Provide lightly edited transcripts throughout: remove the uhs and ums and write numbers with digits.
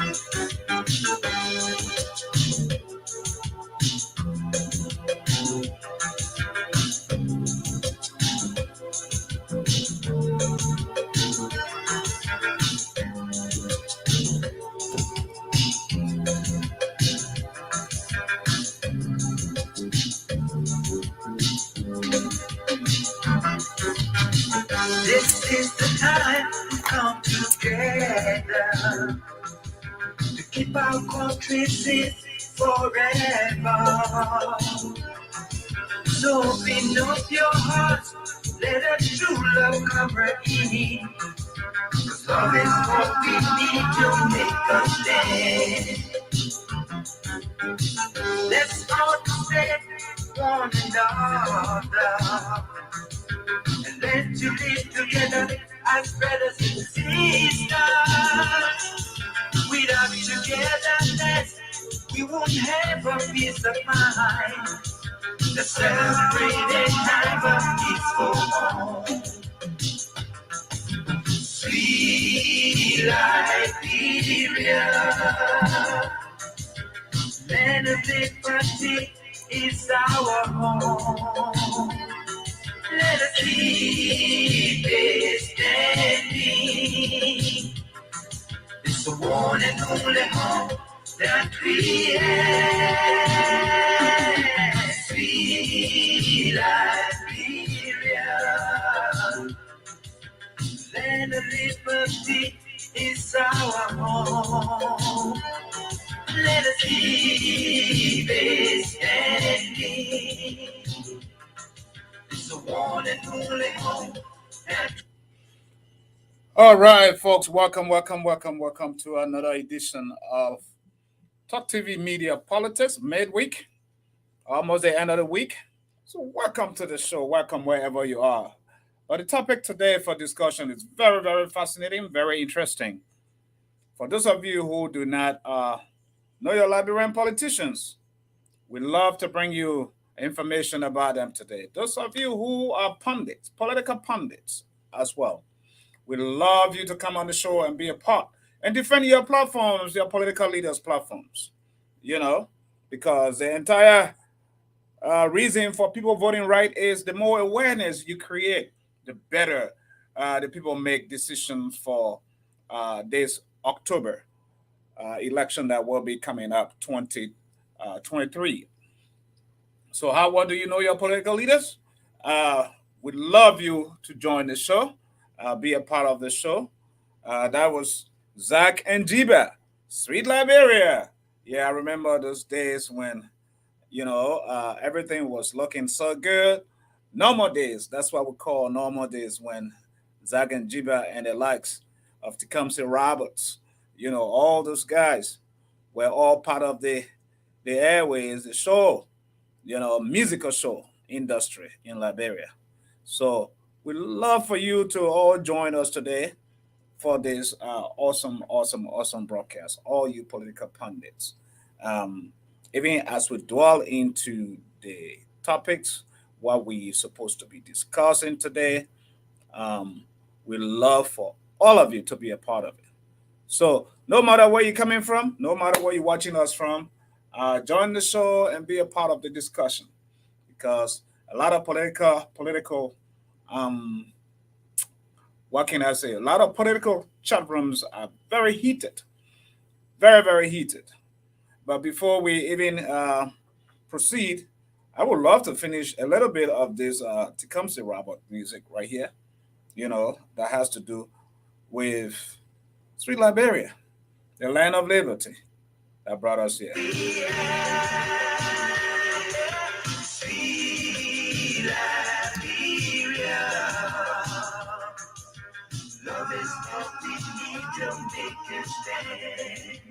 This is the time we come together to keep our country safe forever. So open up your hearts, let a true love cover in. 'Cause love is what we need to make us stand. Let's all respect one another and learn to live together as brothers and sisters. Without togetherness, we won't have a peace of mind. Let's celebrate and have a peaceful home. Sweet Liberia, land of liberty is our home. Let us keep it standing. It's the one and only home that we have. Sweet Liberia, land of liberty is our home. Let us keep it standing. It's the one and only home that. All right, folks, welcome to another edition of Talk TV Media Politics midweek, almost the end of the week. So welcome to the show. Welcome wherever you are. But the topic today for discussion is very, very fascinating, very interesting. For those of you who do not know your Liberian politicians, we love to bring you information about them today. Those of you who are pundits, political pundits as well, we love you to come on the show and be a part and defend your platforms, your political leaders' platforms. You know, because the entire reason for people voting right is the more awareness you create, the better the people make decisions for this October election that will be coming up 2023. So how well do you know your political leaders? We'd love you to join the show, be a part of the show. That was Zach and Jiba, Sweet Liberia. Yeah, I remember those days when, everything was looking so good. Normal days, that's what we call normal days, when Zach and Jiba and the likes of Tecumseh Roberts, all those guys were all part of the airways, the show, musical show industry in Liberia. So we'd love for you to all join us today for this awesome broadcast, all you political pundits. Even as we dwell into the topics, what we're supposed to be discussing today, we love for all of you to be a part of it. So no matter where you're coming from, no matter where you're watching us from, join the show and be a part of the discussion, because a lot of political what can I say? A lot of political chat rooms are very heated, very, very heated. But before we even proceed, I would love to finish a little bit of this Tecumseh Robert music right here, that has to do with Sweet Liberia, the land of liberty that brought us here. Sweet Liberia, love is what we need to make a stand.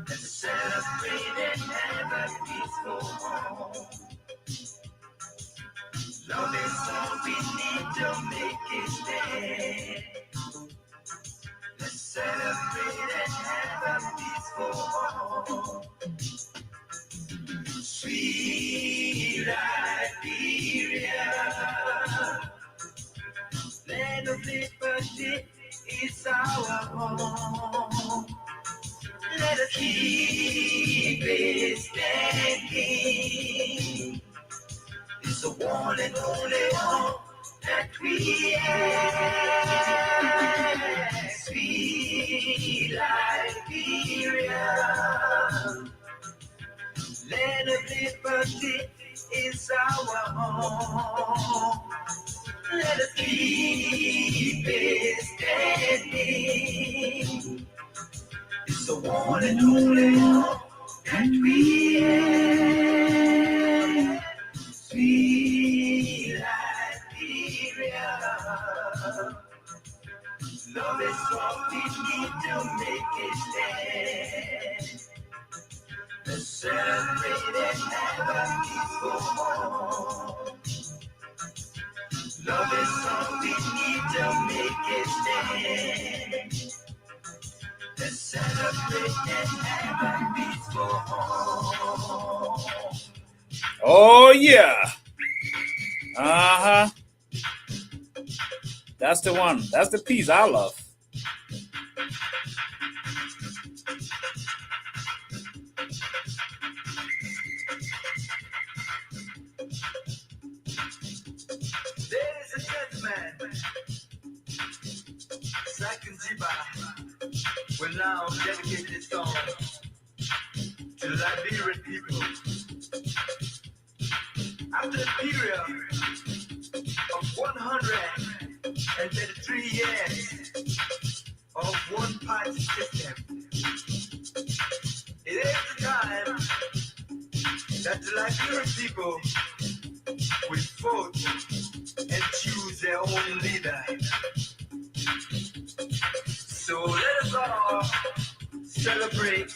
Let's celebrate and have a peaceful home. Love is all we need to make it stand. Let's celebrate and have a peaceful home. Sweet Liberia, land of liberty is our home. us keep it standing. It's the one and only hope that we have. Sweet Liberia, land of liberty is our home. Let us keep it standing. It's the one and only hope that we have. Sweet Liberia, love is all we need to make it stand. Let's celebrate and have a peaceful home. Love is all we need to make it stand. Let's celebrate and have a peaceful home. Oh, yeah. Uh-huh. That's the one. That's the piece I love. Ladies and gentlemen, Second Jiba will now dedicate this song to the Liberian people. After a period of 133 years of one-party system, it is the time that the Liberian people will vote and choose their own leader. So let us all celebrate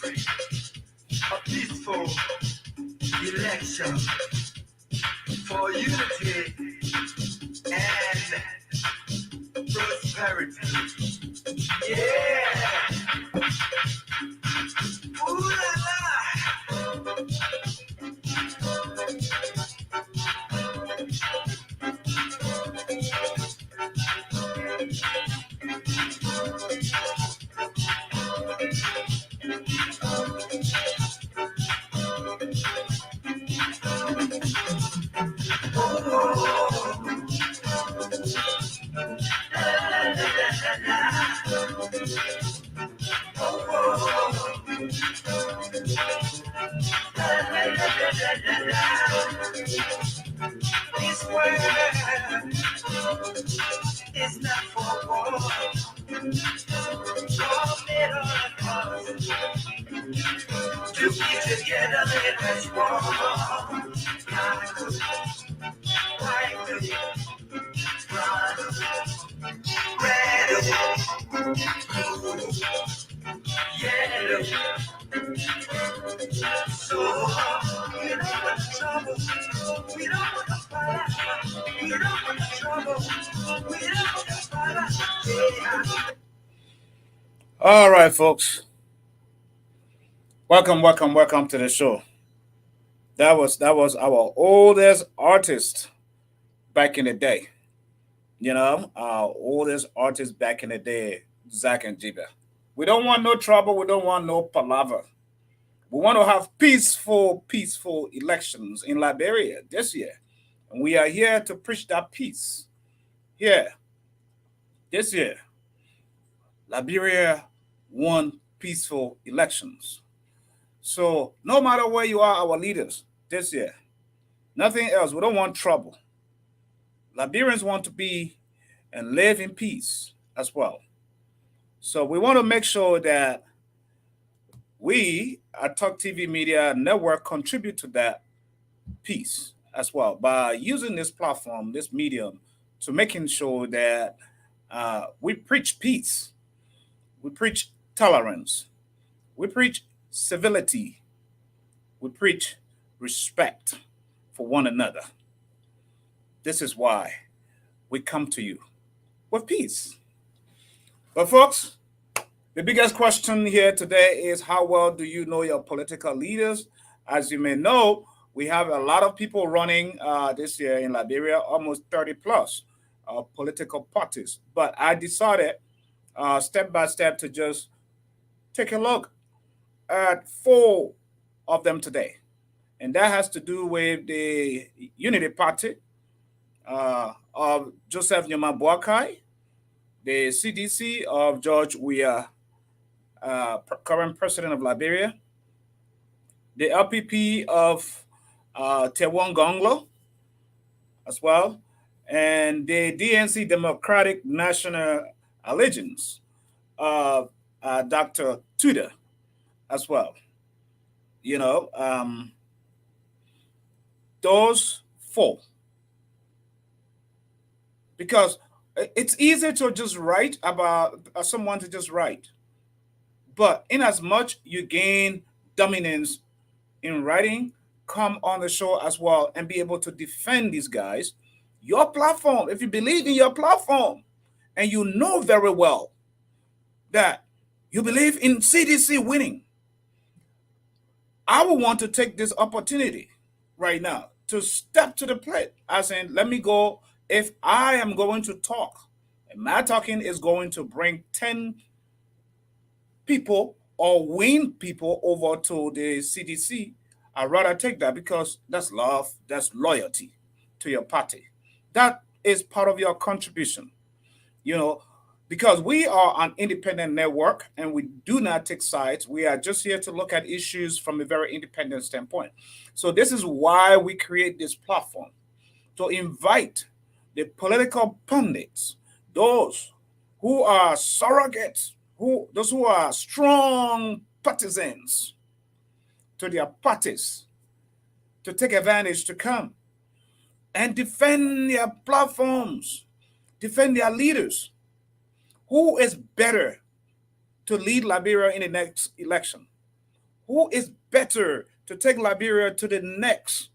a peaceful election for unity and prosperity. Yeah! Ooh la la! This world is not for war. God made all of us to be together. Let us walk. Yellow. So we don't want trouble. We don't want to fight. We don't want trouble. We don't want to fight. All right, folks. Welcome to the show. That was our oldest artist back in the day. You know, our oldest artist back in the day, Zach and Jiba. We don't want no trouble. We don't want no palaver. We want to have peaceful elections in Liberia this year. And we are here to preach that peace. Here, this year, Liberia won peaceful elections. So no matter where you are, our leaders this year, nothing else. We don't want trouble. Liberians want to be and live in peace as well. So we want to make sure that we at Talk TV Media Network contribute to that peace as well by using this platform, this medium, to making sure that we preach peace, we preach tolerance, we preach civility, we preach respect for one another. This is why we come to you with peace. But folks, the biggest question here today is how well do you know your political leaders? As you may know, we have a lot of people running this year in Liberia, almost 30 plus political parties. But I decided step by step to just take a look at four of them today, and that has to do with the Unity Party of Joseph Nyuma Boakai, the CDC of George Weah, current president of Liberia, the LPP of Taiwan Gongloe as well, and the DNC Democratic National Alliance of Dr. Tuider as well. You know, those four. Because it's easy to just write about someone to just write. But in as much you gain dominance in writing, come on the show as well and be able to defend these guys. Your platform, if you believe in your platform and you know very well that you believe in CDC winning, I would want to take this opportunity right now to step to the plate. As in, let me go. If I am going to talk, and my talking is going to bring 10 people or win people over to the CDC, I'd rather take that because that's love, that's loyalty to your party. That is part of your contribution, you know, because we are an independent network and we do not take sides. We are just here to look at issues from a very independent standpoint. So this is why we create this platform to invite the political pundits, those who are surrogates, those who are strong partisans to their parties, to take advantage to come and defend their platforms, defend their leaders. Who is better to lead Liberia in the next election? Who is better to take Liberia to the next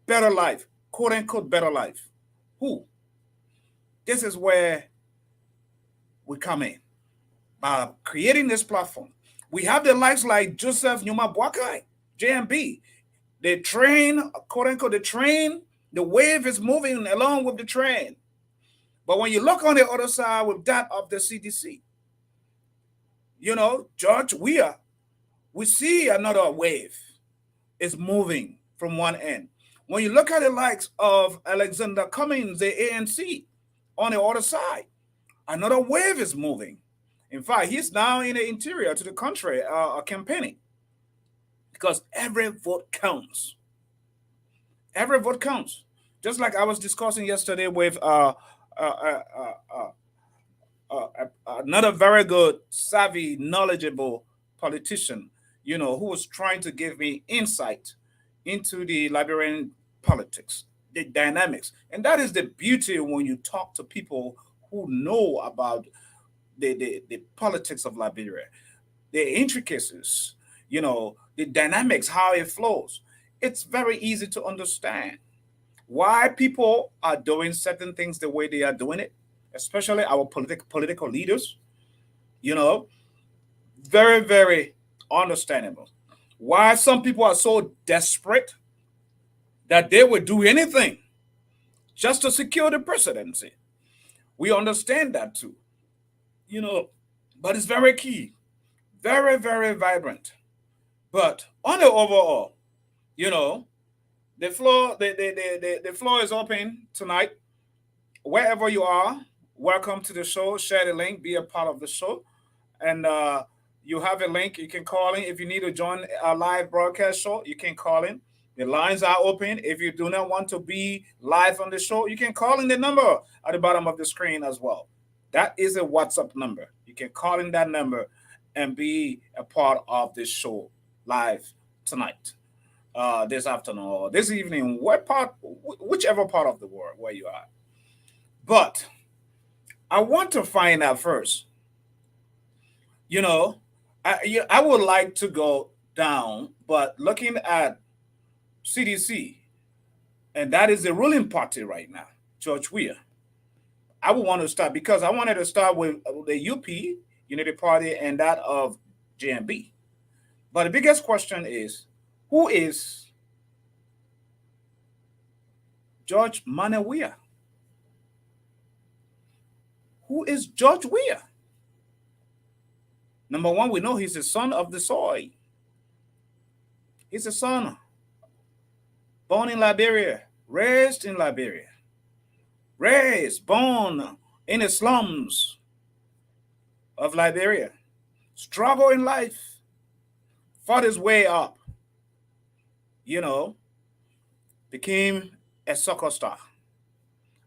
better life, quote unquote better life? Who? This is where we come in by creating this platform. We have the likes like Joseph Nyuma Boakai, JMB. The train, quote unquote, the wave is moving along with the train. But when you look on the other side with that of the CDC, you know, George Weah, we see another wave is moving from one end. When you look at the likes of Alexander Cummings, the ANC, on the other side, another wave is moving. In fact, he's now in the interior to the country campaigning because every vote counts. Every vote counts. Just like I was discussing yesterday with another very good, savvy, knowledgeable politician, you know, who was trying to give me insight into the Liberian politics, the dynamics. And that is the beauty when you talk to people who know about the politics of Liberia, the intricacies, you know, the dynamics, how it flows. It's very easy to understand why people are doing certain things the way they are doing it, especially our political leaders, you know, very, very understandable. Why some people are so desperate that they would do anything just to secure the presidency. We understand that too, you know, but it's very key, very, very vibrant. But on the overall, you know, the floor is open tonight. Wherever you are, welcome to the show. Share the link, be a part of the show. And you have a link. You can call in. If you need to join our live broadcast show, you can call in. The lines are open. If you do not want to be live on the show, you can call in the number at the bottom of the screen as well. That is a WhatsApp number. You can call in that number and be a part of this show live tonight, this afternoon, or this evening, whichever part of the world where you are. But I want to find out first, you know, I would like to go down, but looking at CDC, and that is the ruling party right now, George Weah. I would want to start because I wanted to start with the UP, Unity Party, and that of JMB. But the biggest question is, who is George Weah? Who is George Weah? Number one, we know he's a son of the soil. He's a son born in Liberia, raised in Liberia, born in the slums of Liberia, struggled in life, fought his way up, you know, became a soccer star.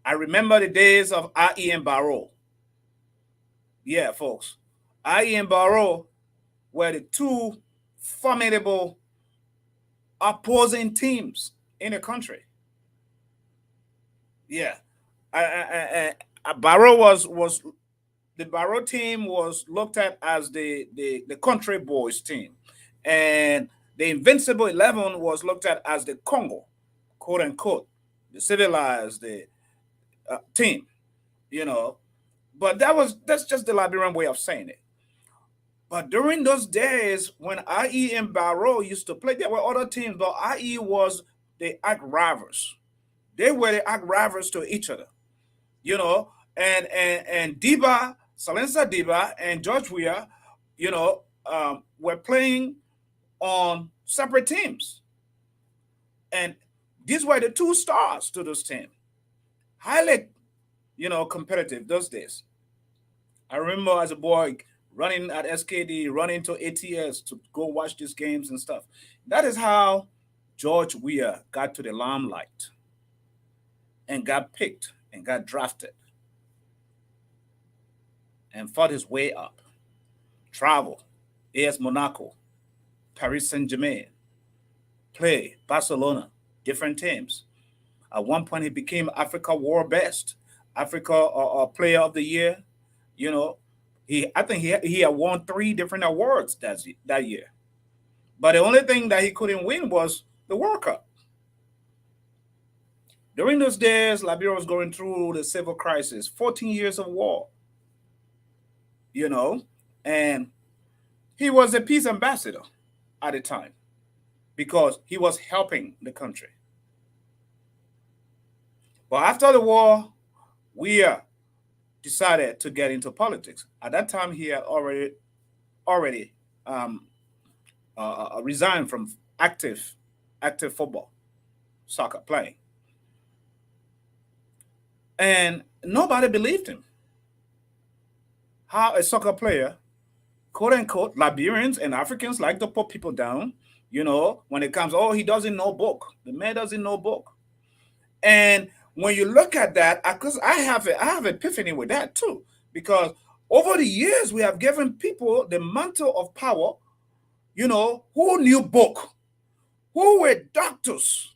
I remember the days of I.E. and Barrow. Yeah, folks. I.E. and Barrow were the two formidable opposing teams in the country. Yeah. Barrow was the Barrow team was looked at as the country boys team. And the Invincible 11 was looked at as the Congo, quote unquote, the civilized team, you know. But that's just the Liberian way of saying it. But during those days when IE and Barrow used to play, there were other teams, but IE was the arch rivals. They were the arch rivals to each other, you know. And Diba, Salensa Diba, and George Weah, you know, were playing on separate teams, and these were the two stars to this team. Highly, you know, competitive those days. I remember as a boy running at SKD, running to ATS to go watch these games and stuff. That is how George Weah got to the limelight and got picked and got drafted and fought his way up. Travel, AS Monaco, Paris Saint-Germain, play Barcelona, different teams. At one point, he became Africa World Best, Africa Player of the Year. You know, I think he had won 3 different awards that year. But the only thing that he couldn't win was the World Cup. During those days, Liberia was going through the civil crisis, 14 years of war. You know, and he was a peace ambassador at the time because he was helping the country. But after the war, we decided to get into politics. At that time, he had already resigned from active football, soccer playing, and nobody believed him. How a soccer player, quote unquote, Liberians and Africans like to put people down. You know, when it comes, oh, he doesn't know book. The man doesn't know book. And when you look at that, because I have epiphany with that too, because over the years we have given people the mantle of power, you know, who knew book, who were doctors,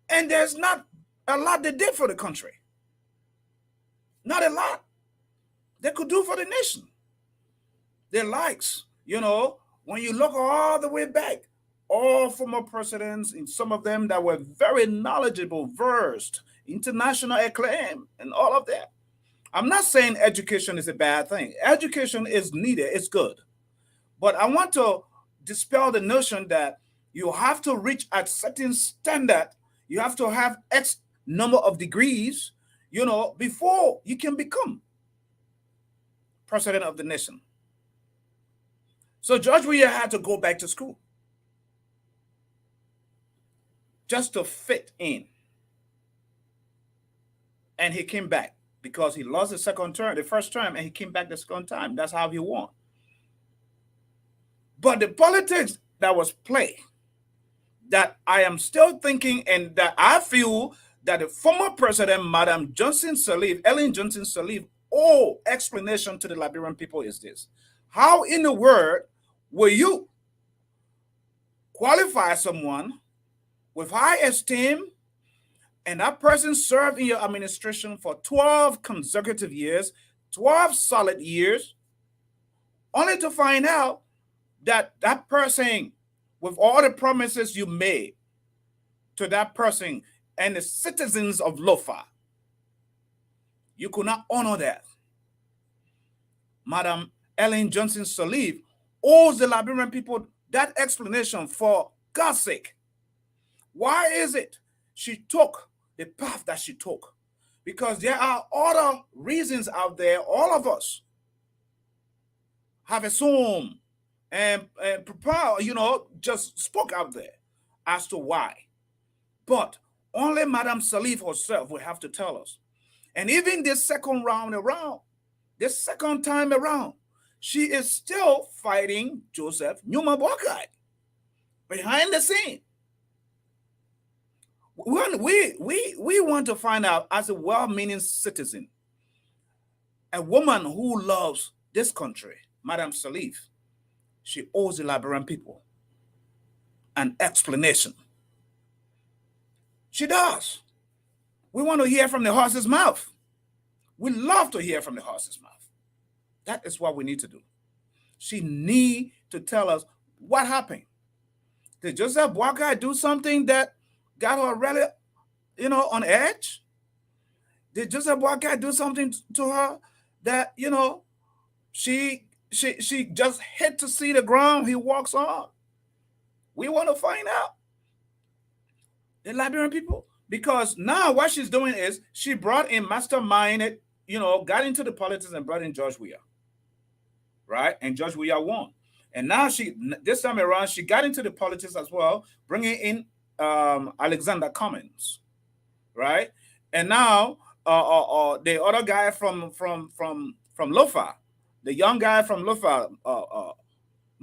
and there's not a lot they did for the country. Not a lot they could do for the nation. Their likes, you know, when you look all the way back, all former presidents, and some of them that were very knowledgeable, versed, international acclaim, and all of that. I'm not saying education is a bad thing. Education is needed, it's good. But I want to dispel the notion that you have to reach a certain standard, you have to have X number of degrees, you know, before you can become president of the nation. So George Weah had to go back to school just to fit in. And he came back because he lost the first term, and he came back the second time. That's how he won. But the politics that was played, that I am still thinking, and that I feel that the former president, Madam Johnson Sirleaf, Ellen Johnson Sirleaf, explanation to the Liberian people is this. How in the world will you qualify someone with high esteem, and that person served in your administration for 12 consecutive years, 12 solid years, only to find out that that person, with all the promises you made to that person and the citizens of Lofa, you could not honor that. Madam Ellen Johnson Sirleaf owes the Liberian people that explanation, for God's sake. Why is it she took the path that she took? Because there are other reasons out there, all of us have assumed and propelled, just spoke out there as to why. But only Madame Salif herself will have to tell us. And even this second round around, this second time around, she is still fighting Joseph Numa Boakai behind the scene. We want to find out, as a well-meaning citizen, a woman who loves this country, Madame Salif, she owes the Liberian people an explanation. She does. We want to hear from the horse's mouth. We love to hear from the horse's mouth. That is what we need to do. She need to tell us what happened. Did Joseph Boakai do something that got her really, on edge? Did Joseph Boakai do something to her that, she just hit to see the ground he walks on? We want to find out. The Liberian people. Because now what she's doing is she brought in, masterminded, got into the politics and brought in George Weah. Right? And George Weah won. And now this time around, she got into the politics as well, bringing in Alexander Cummings. Right? And now the other guy from Lofa, the young guy from Lofa,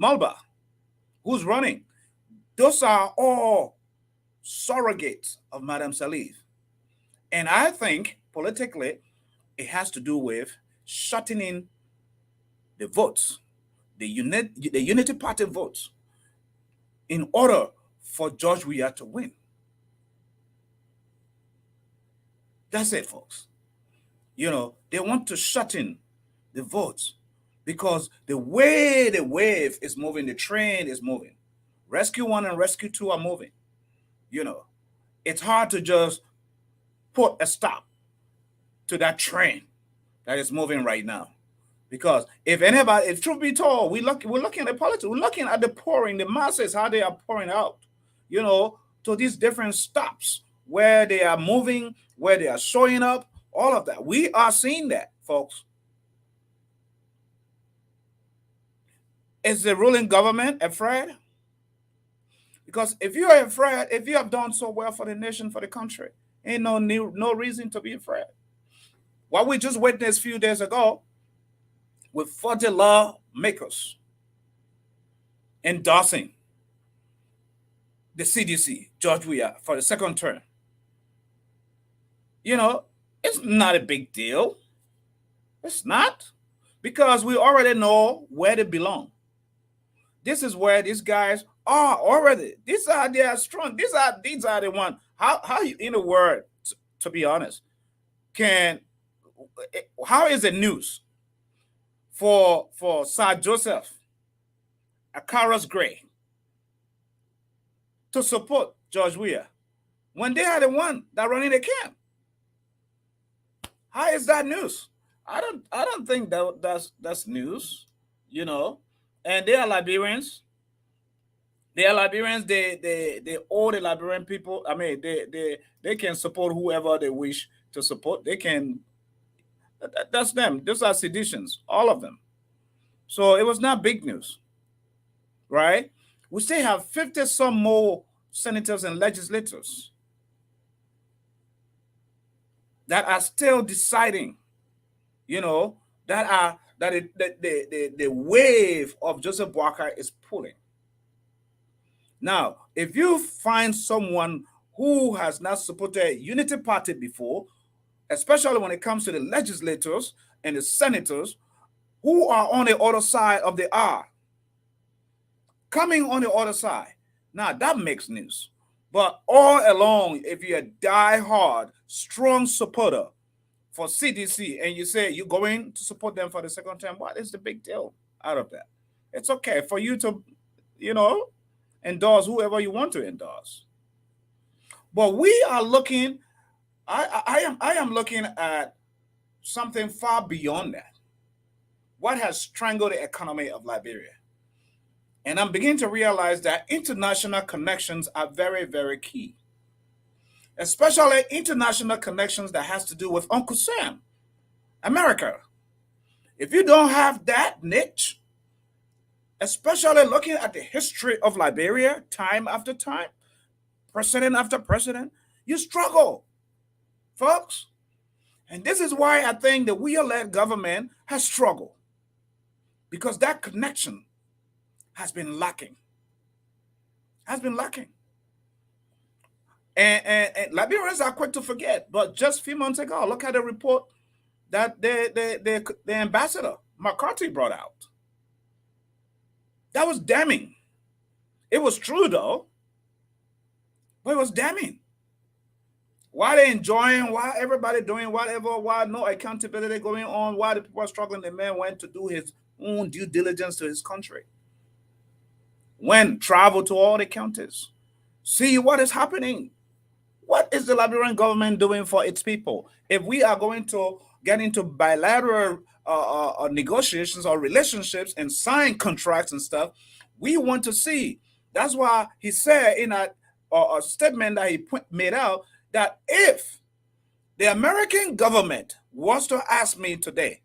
Malba, who's running. Those are all surrogates of Madame Salif. And I think politically, it has to do with shutting in the votes, the Unity Party votes, in order for George Weah to win. That's it, folks. They want to shut in the votes because the way the wave is moving, the train is moving. Rescue 1 and Rescue 2 are moving. It's hard to just put a stop to that train that is moving right now. Because if truth be told, we're looking at the politics, we're looking at the pouring, the masses, how they are pouring out, to these different stops where they are moving, where they are showing up, all of that. We are seeing that, folks. Is the ruling government afraid? Because if you are afraid, if you have done so well for the nation, for the country, ain't no reason to be afraid. What we just witnessed a few days ago with 40 lawmakers endorsing the CDC, George Weah, for the second term. It's not a big deal. It's not. Because we already know where they belong. This is where these guys are already. They are strong. These are the ones. How in a word, to be honest, how is it news for Sir Joseph Akaras Gray to support George Weah when they are the one that running the camp? How is that news? I don't think that's news, And they are Liberians. They are Liberians. They owe the Liberian people. I mean, they can support whoever they wish to support. They can. That's them. Those are seditions, all of them. So it was not big news, right? We still have 50 some more senators and legislators that are still deciding, that the wave of Joseph Boakai is pulling. Now, if you find someone who has not supported Unity Party before, especially when it comes to the legislators and the senators who are on the other side of the R, coming on the other side, now that makes news. But all along, if you're a die-hard, strong supporter for CDC and you say you're going to support them for the second term, what is the big deal out of that? It's okay for you to, endorse whoever you want to endorse. But we are looking, I am looking at something far beyond that. What has strangled the economy of Liberia? And I'm beginning to realize that international connections are very, very key. Especially international connections that has to do with Uncle Sam, America. If you don't have that niche, especially looking at the history of Liberia, time after time, president after president, you struggle, folks. And this is why I think the Weah-led government has struggled, because that connection has been lacking. Has been lacking. And Liberians are quick to forget, but just a few months ago, look at the report that the ambassador McCarthy brought out. That was damning. It was true though, but it was damning. Why they enjoying? Why everybody doing whatever? Why no accountability going on? Why the people are struggling? The man went to do his own due diligence to his country. Went travel to all the counties, see what is happening. What is the Liberian government doing for its people? If we are going to get into bilateral negotiations or relationships and sign contracts and stuff, we want to see. That's why he said in a statement that he made out that if the American government was to ask me today,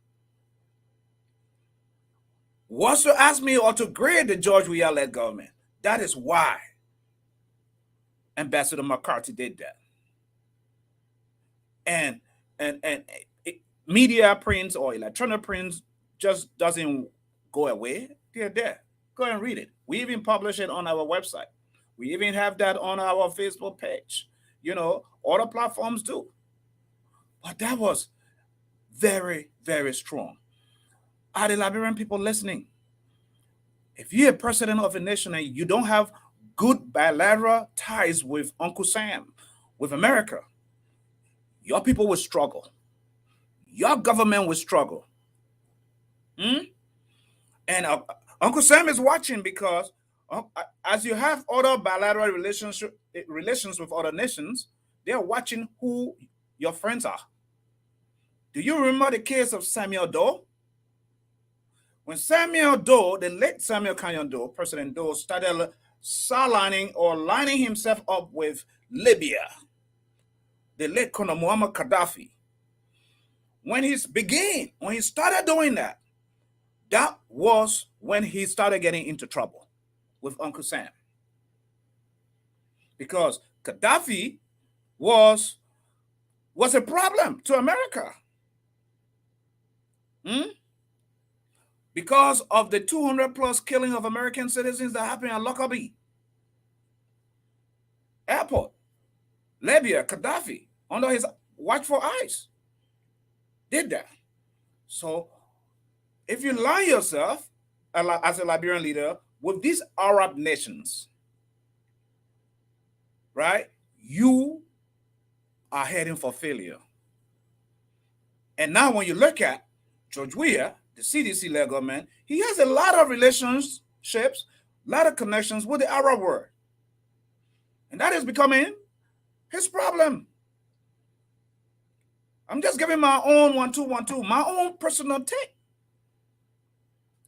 was to ask me or to grade the George Weah-led government, that is why Ambassador McCarthy did that. And media prints or electronic prints just doesn't go away. They're there. Go and read it. We even publish it on our website. We even have that on our Facebook page. You know, other platforms do. But that was very, very strong. Are the Liberian people listening? If you're a president of a nation and you don't have good bilateral ties with Uncle Sam, with America, your people will struggle. Your government will struggle. And Uncle Sam is watching because as you have other bilateral relations with other nations, they're watching who your friends are. Do you remember the case of Samuel Doe? When Samuel Doe, the late Samuel Kenyon Doe, President Doe, started lining himself up with Libya, the late Colonel Muammar Gaddafi, when he started doing that, that was when he started getting into trouble with Uncle Sam. Because Gaddafi was a problem to America. Because of the 200 plus killing of American citizens that happened at Lockerbie Airport, Libya, Gaddafi, under his watchful eyes, did that. So if you line yourself as a Liberian leader with these Arab nations, right, you are heading for failure. And now when you look at George Weah, the CDC-led government, he has a lot of relationships, a lot of connections with the Arab world. And that is becoming his problem. I'm just giving my own 1-2-1-2, my own personal take.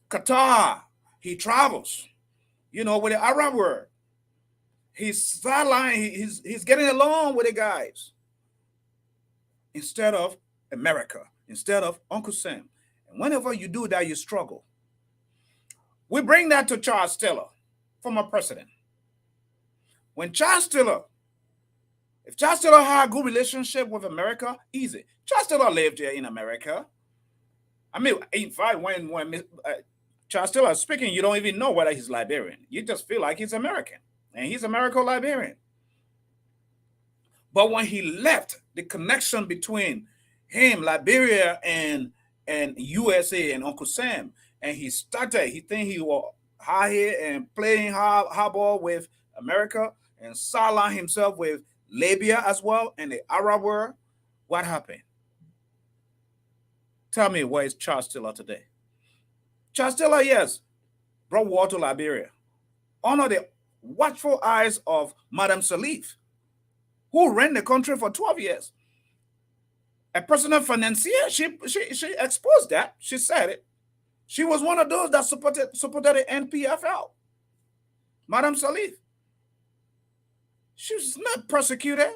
Qatar, he travels, with the Arab world. He's sideline, he's getting along with the guys. Instead of America, instead of Uncle Sam. And whenever you do that, you struggle. We bring that to Charles Taylor, former president. If Charles Taylor had a good relationship with America, easy. Charles Taylor lived here in America. I mean, in fact, when Charles Taylor is speaking, you don't even know whether he's Liberian. You just feel like he's American, and he's Americo-Liberian. But when he left, the connection between him, Liberia, and USA and Uncle Sam, and he think he was high here and playing hardball with America and sideline himself with Libya as well and the Arab world. What happened? Tell me, where is Charles Taylor today? Charles Taylor, yes, brought war to Liberia under the watchful eyes of Madame Salif, who ran the country for 12 years. A personal financier, she exposed that. She said it. She was one of those that supported the NPFL. Madame Salif. She's not persecuted.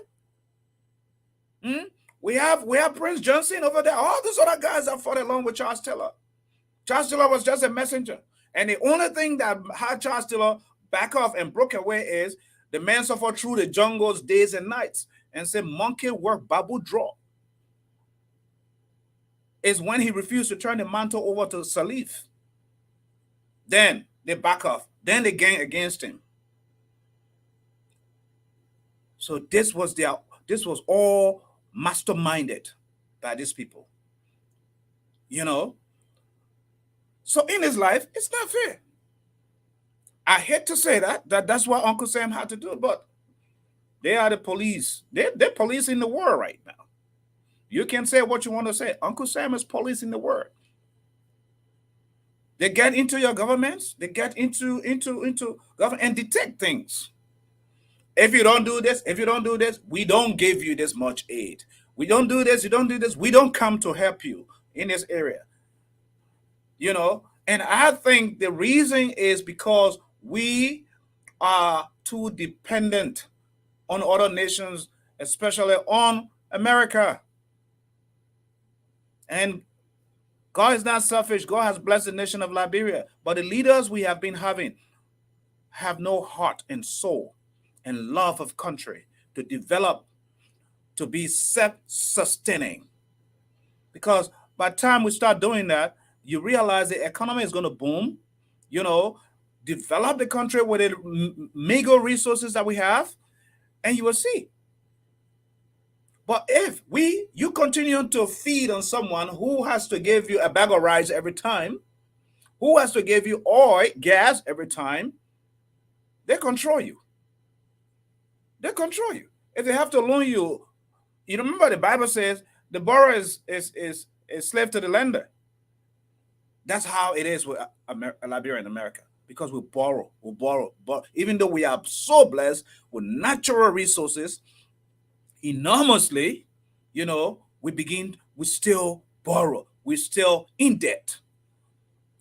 We have Prince Johnson over there. All those other guys that fought along with Charles Taylor. Charles Taylor was just a messenger. And the only thing that had Charles Taylor back off and broke away is the man suffered through the jungles days and nights and said, monkey work, babu draw. Is when he refused to turn the mantle over to Salif. Then they back off. Then they gang against him. So this was all masterminded by these people. You know? So in his life, it's not fair. I hate to say that's what Uncle Sam had to do, but they are the police. They're policing the world right now. You can say what you want to say. Uncle Sam is policing the world. They get into your governments. They get into government and detect things. If you don't do this, we don't give you this much aid. We don't do this, you don't do this. We don't come to help you in this area. You know, and I think the reason is because we are too dependent on other nations, especially on America. And God is not selfish. God has blessed the nation of Liberia. But the leaders we have been having have no heart and soul and love of country to develop, to be self-sustaining. Because by the time we start doing that, you realize the economy is going to boom, you know, develop the country with the meager resources that we have, and you will see. But if you continue to feed on someone who has to give you a bag of rice every time, who has to give you oil, gas every time, they control you. They control you. If they have to loan you, you remember the Bible says the borrower is slave to the lender. That's how it is with Liberia and America, because we borrow. But even though we are so blessed with natural resources, enormously, you know, we still borrow. We're still in debt.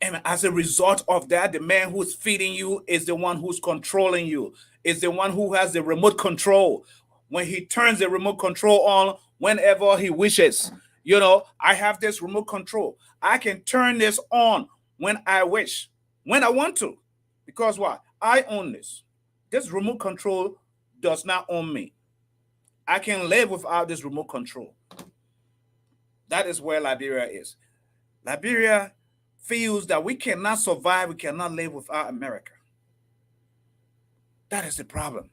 And as a result of that, the man who's feeding you is the one who's controlling you, is the one who has the remote control. When he turns the remote control on whenever he wishes, you know, I have this remote control. I can turn this on when I wish, when I want to. Because what? I own this. This remote control does not own me. I can live without this remote control. That is where Liberia is. Liberia feels that we cannot survive, we cannot live without America. That is the problem.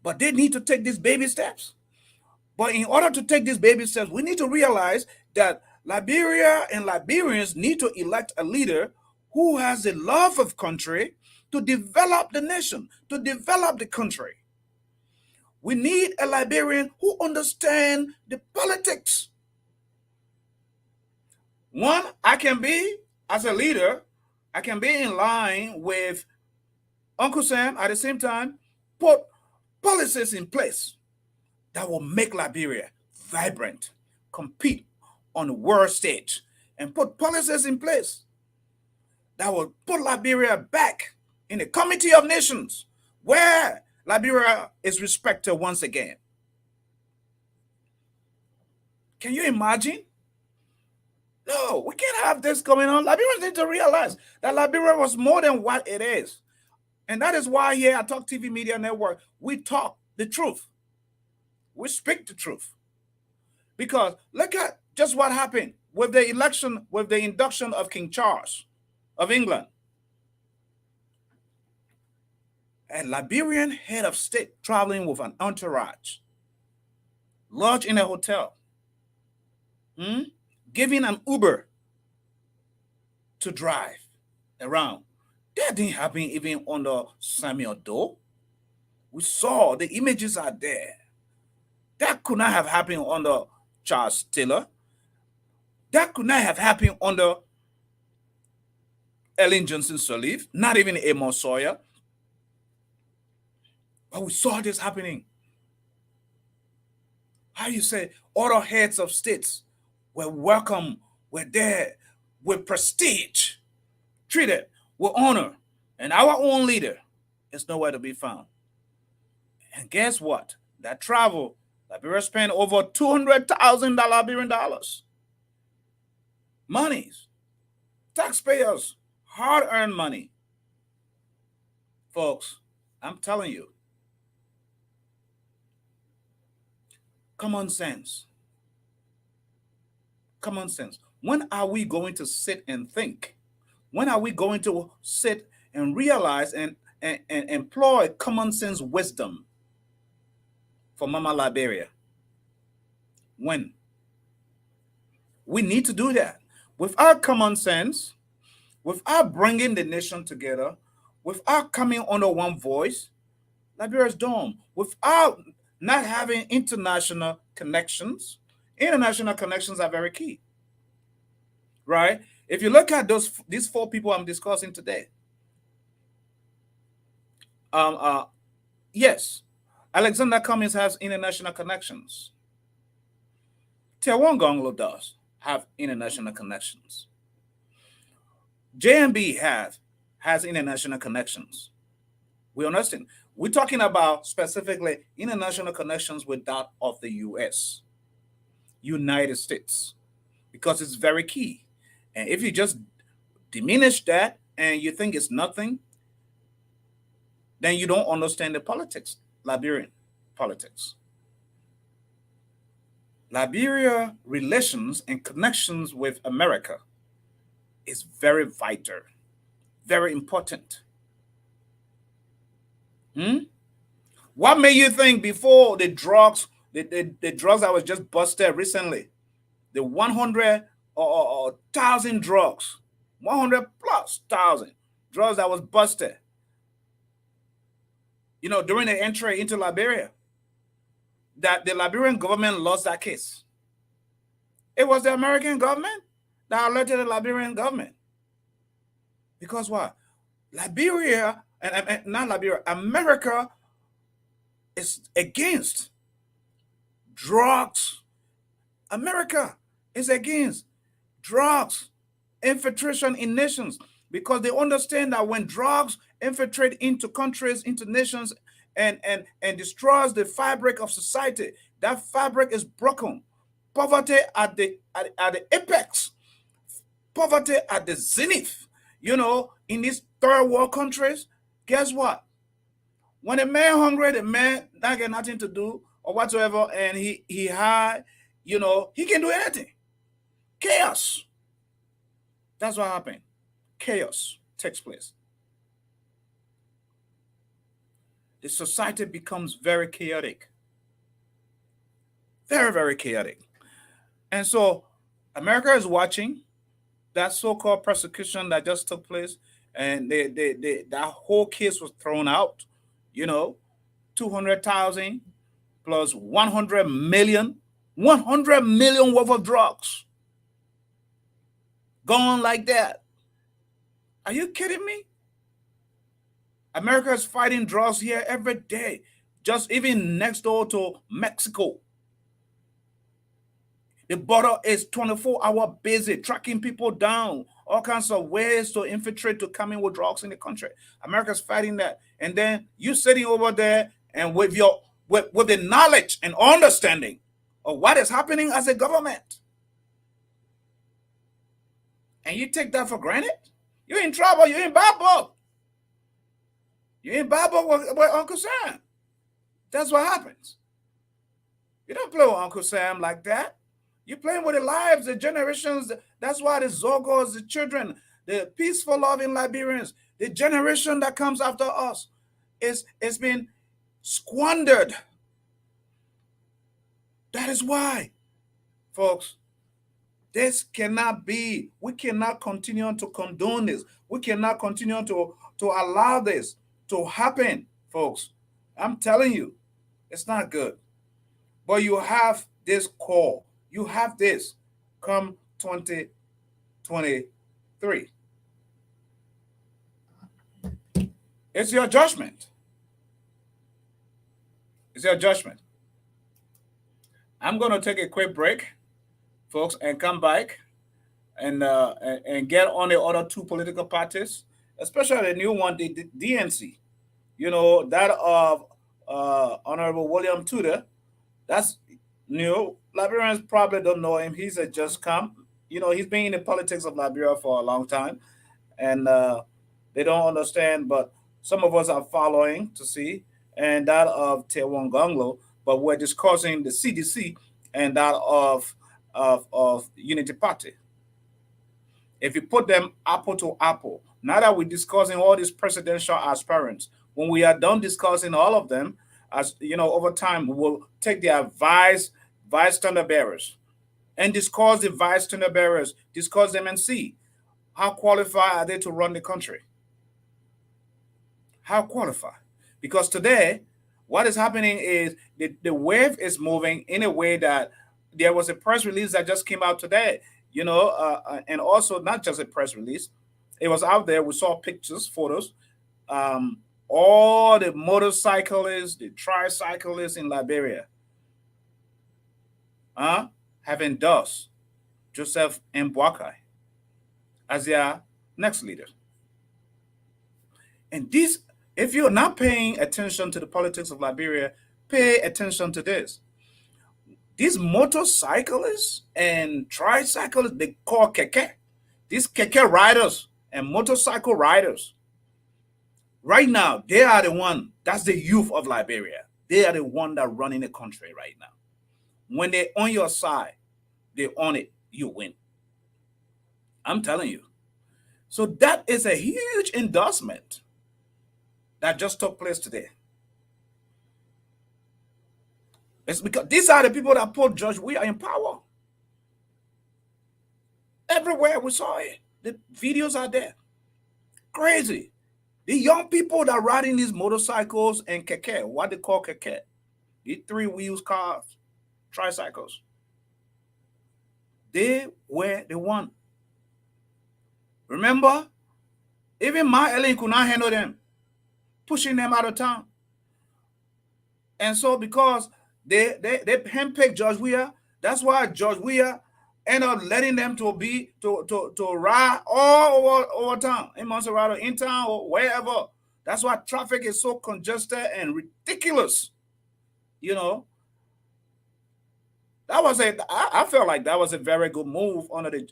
But they need to take these baby steps. But in order to take these baby steps, we need to realize that Liberia and Liberians need to elect a leader who has the love of country to develop the nation, to develop the country. We need a Liberian who understands the politics. One, I can be, as a leader, I can be in line with Uncle Sam, at the same time, put policies in place that will make Liberia vibrant, compete on the world stage, and put policies in place that will put Liberia back in the Committee of Nations, where Liberia is respected once again. Can you imagine? No, we can't have this going on. Liberians need to realize that Liberia was more than what it is. And that is why here at Talk TV Media Network, we talk the truth. We speak the truth. Because look at just what happened with the election, with the induction of King Charles of England. A Liberian head of state traveling with an entourage, lodged in a hotel, giving an Uber to drive around. That didn't happen even under Samuel Doe. We saw the images are there. That could not have happened under Charles Taylor. That could not have happened under Ellen Johnson Sirleaf, not even Amos Sawyer. But we saw this happening. How you say other heads of states were welcome, were there with prestige, treated with honor, and our own leader is nowhere to be found. And guess what? That travel, Liberia spent over $200,000 Liberian dollars. Monies, taxpayers' hard-earned money. Folks, I'm telling you, common sense. Common sense. When are we going to sit and think? When are we going to sit and realize and employ common sense wisdom for Mama Liberia? When? We need to do that. Without common sense, without bringing the nation together, without coming under one voice, Liberia is doomed. Without not having international connections, international connections are very key, right? If you look at these four people I'm discussing today, um, uh, yes, Alexander Cummings has international connections. Taiwan Gongloe does have international connections. JMB has international connections. We understand. We're talking about specifically international connections with that of the US, United States, because it's very key. And if you just diminish that and you think it's nothing, then you don't understand the politics, Liberian politics. Liberia relations and connections with America is very vital, very important. What made you think before the drugs, the drugs that was just busted recently, the 100,000 drugs, 100 plus thousand drugs that was busted, during the entry into Liberia, that the Liberian government lost that case? It was the American government that alerted the Liberian government. Because what? Liberia, and not Liberia, America is against drugs. America is against drugs infiltration in nations because they understand that when drugs infiltrate into countries, into nations, and destroys the fabric of society, that fabric is broken. Poverty at the apex, poverty at the zenith. In these third world countries, guess what? When a man hungry, the man not get nothing to do or whatsoever, and he high, he can do anything. Chaos. That's what happened. Chaos takes place. The society becomes very chaotic. Very, very chaotic. And so America is watching that so-called persecution that just took place, and that whole case was thrown out. 200,000 plus 100 million, 100 million worth of drugs gone like that. Are you kidding me? America is fighting drugs here every day, just even next door to Mexico. The border is 24-hour busy, tracking people down, all kinds of ways to infiltrate, to come in with drugs in the country. America's fighting that. And then you sitting over there and with the knowledge and understanding of what is happening as a government. And you take that for granted, you're in trouble, you're in bad book. You're in bad book with Uncle Sam. That's what happens. You don't play with Uncle Sam like that. You're playing with the lives, the generations. That's why the Zogos, the children, the peaceful, loving Liberians, the generation that comes after us, it's been squandered. That is why, folks, this cannot be. We cannot continue to condone this. We cannot continue to allow this to happen, folks. I'm telling you, it's not good. But you have this call. You have this come 2023. It's your judgment. It's your judgment. I'm going to take a quick break, folks, and come back and get on the other two political parties, especially the new one, the DNC. That of Honorable William Tuider. That's new. Liberians probably don't know him. He's a just come. He's been in the politics of Liberia for a long time. and they don't understand. But some of us are following to see, and that of Taiwan Gongloe. But we're discussing the CDC and that of Unity Party. If you put them apple to apple, now that we're discussing all these presidential aspirants, when we are done discussing all of them, as you know, over time we will take their vice standard bearers and discuss the vice standard bearers, discuss them and see how qualified are they to run the country. How qualified? Because today, what is happening is the wave is moving in a way that there was a press release that just came out today, and also not just a press release, it was out there. We saw pictures, photos, um, all the motorcyclists, the tricyclists in Liberia, have endorsed Joseph M. Boakai as their next leader. And this, if you're not paying attention to the politics of Liberia, pay attention to this. These motorcyclists and tricyclists, they call keke. These keke riders and motorcycle riders, right now, they are the one, that's the youth of Liberia. They are the one that running the country right now. When they're on your side, they own it, you win. I'm telling you. So that is a huge endorsement that just took place today. It's because these are the people that put George Weah in power. Everywhere we saw it. The videos are there. Crazy. The young people that are riding these motorcycles and keke, what they call keke, the 3 wheels cars, tricycles, they were the one. Remember, even Ma Ellen could not handle them, pushing them out of town. And so because they handpicked George Weah, that's why George Weah ended up letting them to ride all over town, in Montserrat, in town, or wherever. That's why traffic is so congested and ridiculous. That was I felt like that was a very good move under the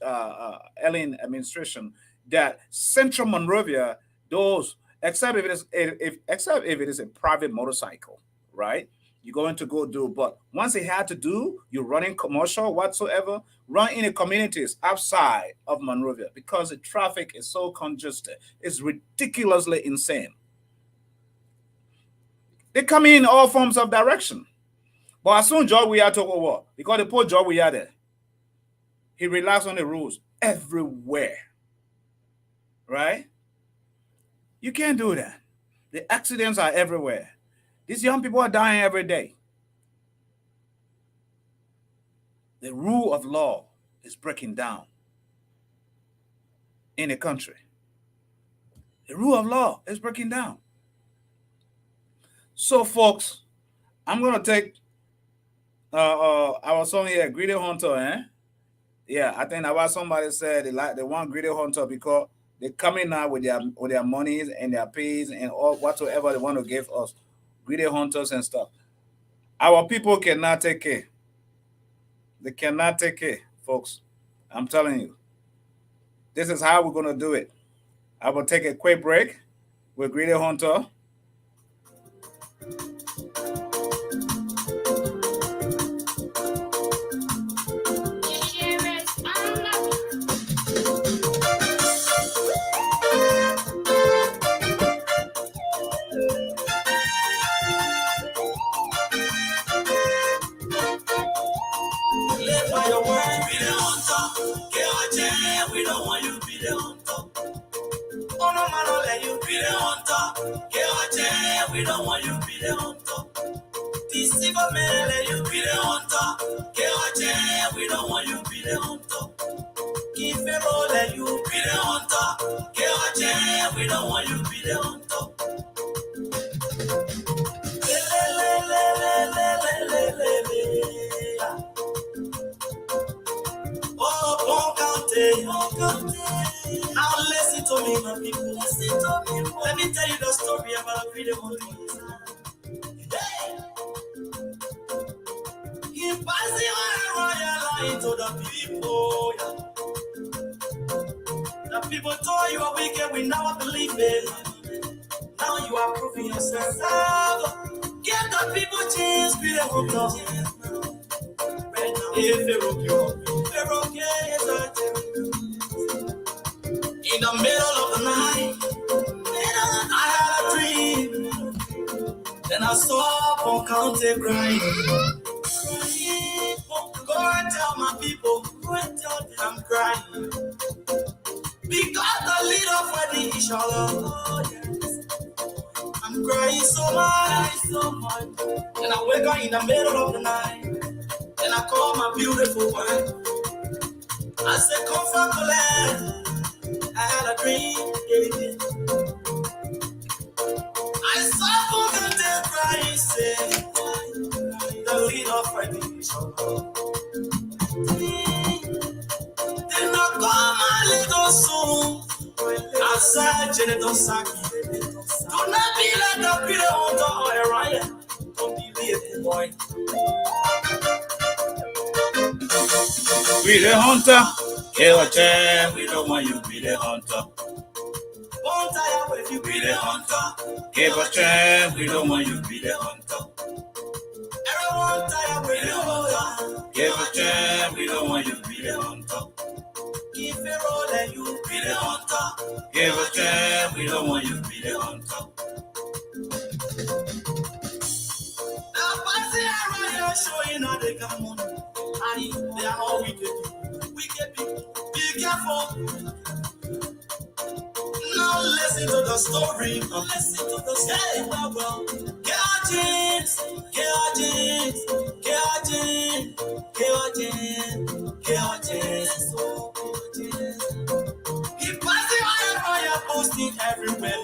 Ellen administration, that Central Monrovia, except if it is a private motorcycle, right? You're going to go do, but once it had to do, you're running commercial whatsoever, run in the communities outside of Monrovia, because the traffic is so congested. It's ridiculously insane. They come in all forms of direction. But as soon as George Weah took over, because they put George Weah there, he relaxed on the rules everywhere. Right? You can't do that. The accidents are everywhere. These young people are dying every day. The rule of law is breaking down in the country. The rule of law is breaking down. So, folks, I'm going to take our song here, Greedy Hunter, Yeah, I think that was somebody said they want Greedy Hunter because they're coming now with their monies and their pays and all whatsoever they want to give us. Greedy hunters and stuff. Our people cannot take care. They cannot take care, folks. I'm telling you. This is how we're going to do it. I will take a quick break with Greedy Hunter. We don't want you be the hunter. This evil man, you be the hunter. We don't want you be the hunter. Give me roll, let you be the hunter. We don't want you be the hunter. Oh, Boakai. Now listen to me, my people. Listen to me. Let me tell you the story about freedom of the He passed the royal line to the people. The people people told you are wicked, we never believe it. Now you are proving yourself. Give the people chance, be the hook. If in the middle of the night, I had a dream. Then I saw Boakai crying. Go and tell my people, go and tell them I'm crying. Because the leader for the Inshallah. I'm crying so much. And I wake up in the middle of the night. And I call my beautiful wife. I said, come from the land. I had a dream. I saw Boakai crying, said, the leader for the Inshallah. Then I call my little soul. I said, Jenny, Saki. Do not be like the Peter Hunter or a riot. Don't be the boy. Be the hunter, kill a chair. We don't want you to be the hunter. Won't tire if you Be the hunter, give a chair. We don't want you to be the hunter. Everyone tire with the hunter. Give a chair. We don't want you to be the hunter. If you roll and you be the hunter. Give a chair. We don't want you to be the hunter. Now, passing around your showing how they come on. They are all wicked. Wicked people. Be careful. Now listen to the story. Listen to the story. Well, get our jeans. Get our jeans. Get our jeans. Get our jeans. Get our jeans. He passing fire posting everywhere.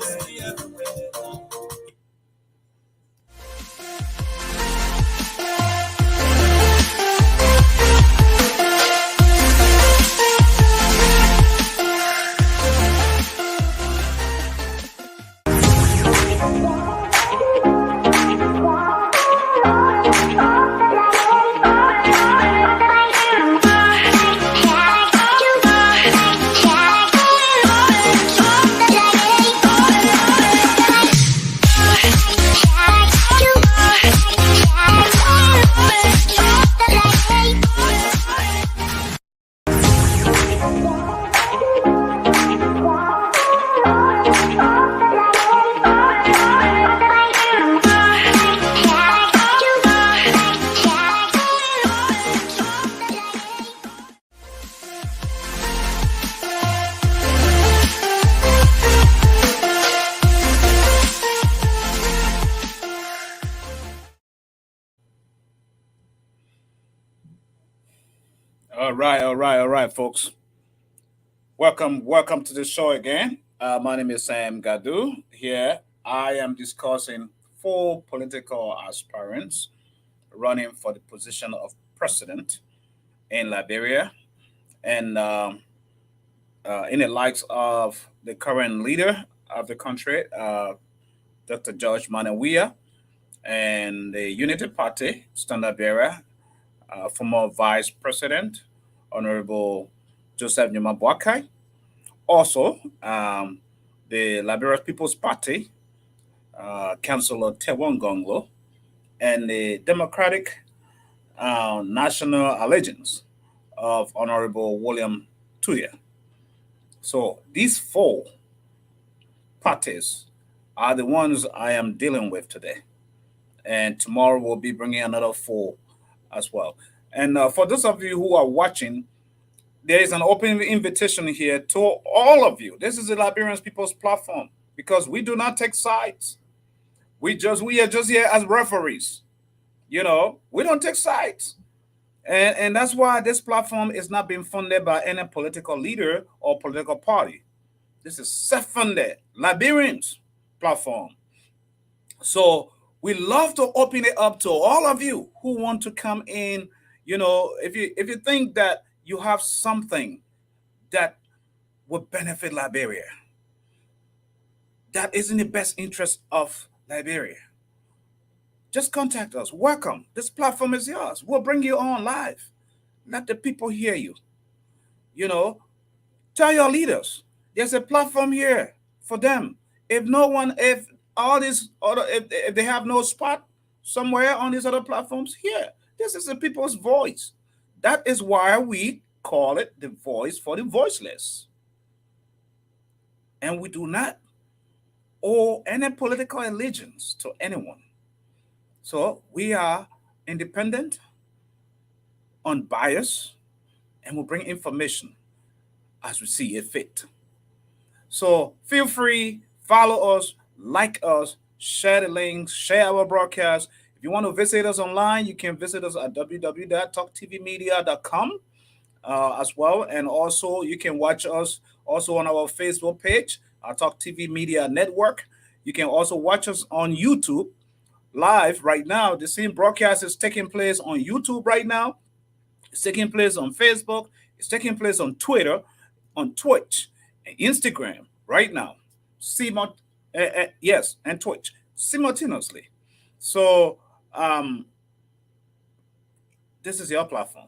All right, folks. Welcome to the show again. My name is Sam Gadu. Here, I am discussing 4 political aspirants running for the position of president in Liberia, and in the likes of the current leader of the country, Dr. George Weah, and the Unity Party standard bearer, former Vice President, Honorable Joseph Boakai. Also, the Liberia People's Party, Councillor Taiwan Gongloe, and the Democratic National Alliance of Honorable William Tuider. So these 4 parties are the ones I am dealing with today. And tomorrow we'll be bringing another 4 as well. And for those of you who are watching, there is an open invitation here to all of you. This is the Liberian People's Platform, because we do not take sides. We are just here as referees. We don't take sides. And that's why this platform is not being funded by any political leader or political party. This is self-funded Liberians platform. So we love to open it up to all of you who want to come in. If you think that you have something that would benefit Liberia, that is in the best interest of Liberia, just contact us. Welcome. This platform is yours. We'll bring you on live. Let the people hear you. Tell your leaders. There's a platform here for them. If no one, if all these other, if they have no spot somewhere on these other platforms, here, this is the people's voice. That is why we call it the voice for the voiceless. And we do not owe any political allegiance to anyone. So we are independent, unbiased, and we bring information as we see it fit. So feel free, follow us, like us, share the links, share our broadcast. If you want to visit us online, you can visit us at www.talktvmedia.com as well. And also, you can watch us also on our Facebook page, our Talk TV Media Network. You can also watch us on YouTube live right now. The same broadcast is taking place on YouTube right now. It's taking place on Facebook. It's taking place on Twitter, on Twitch, and Instagram right now. Yes, and Twitch simultaneously. So this is your platform.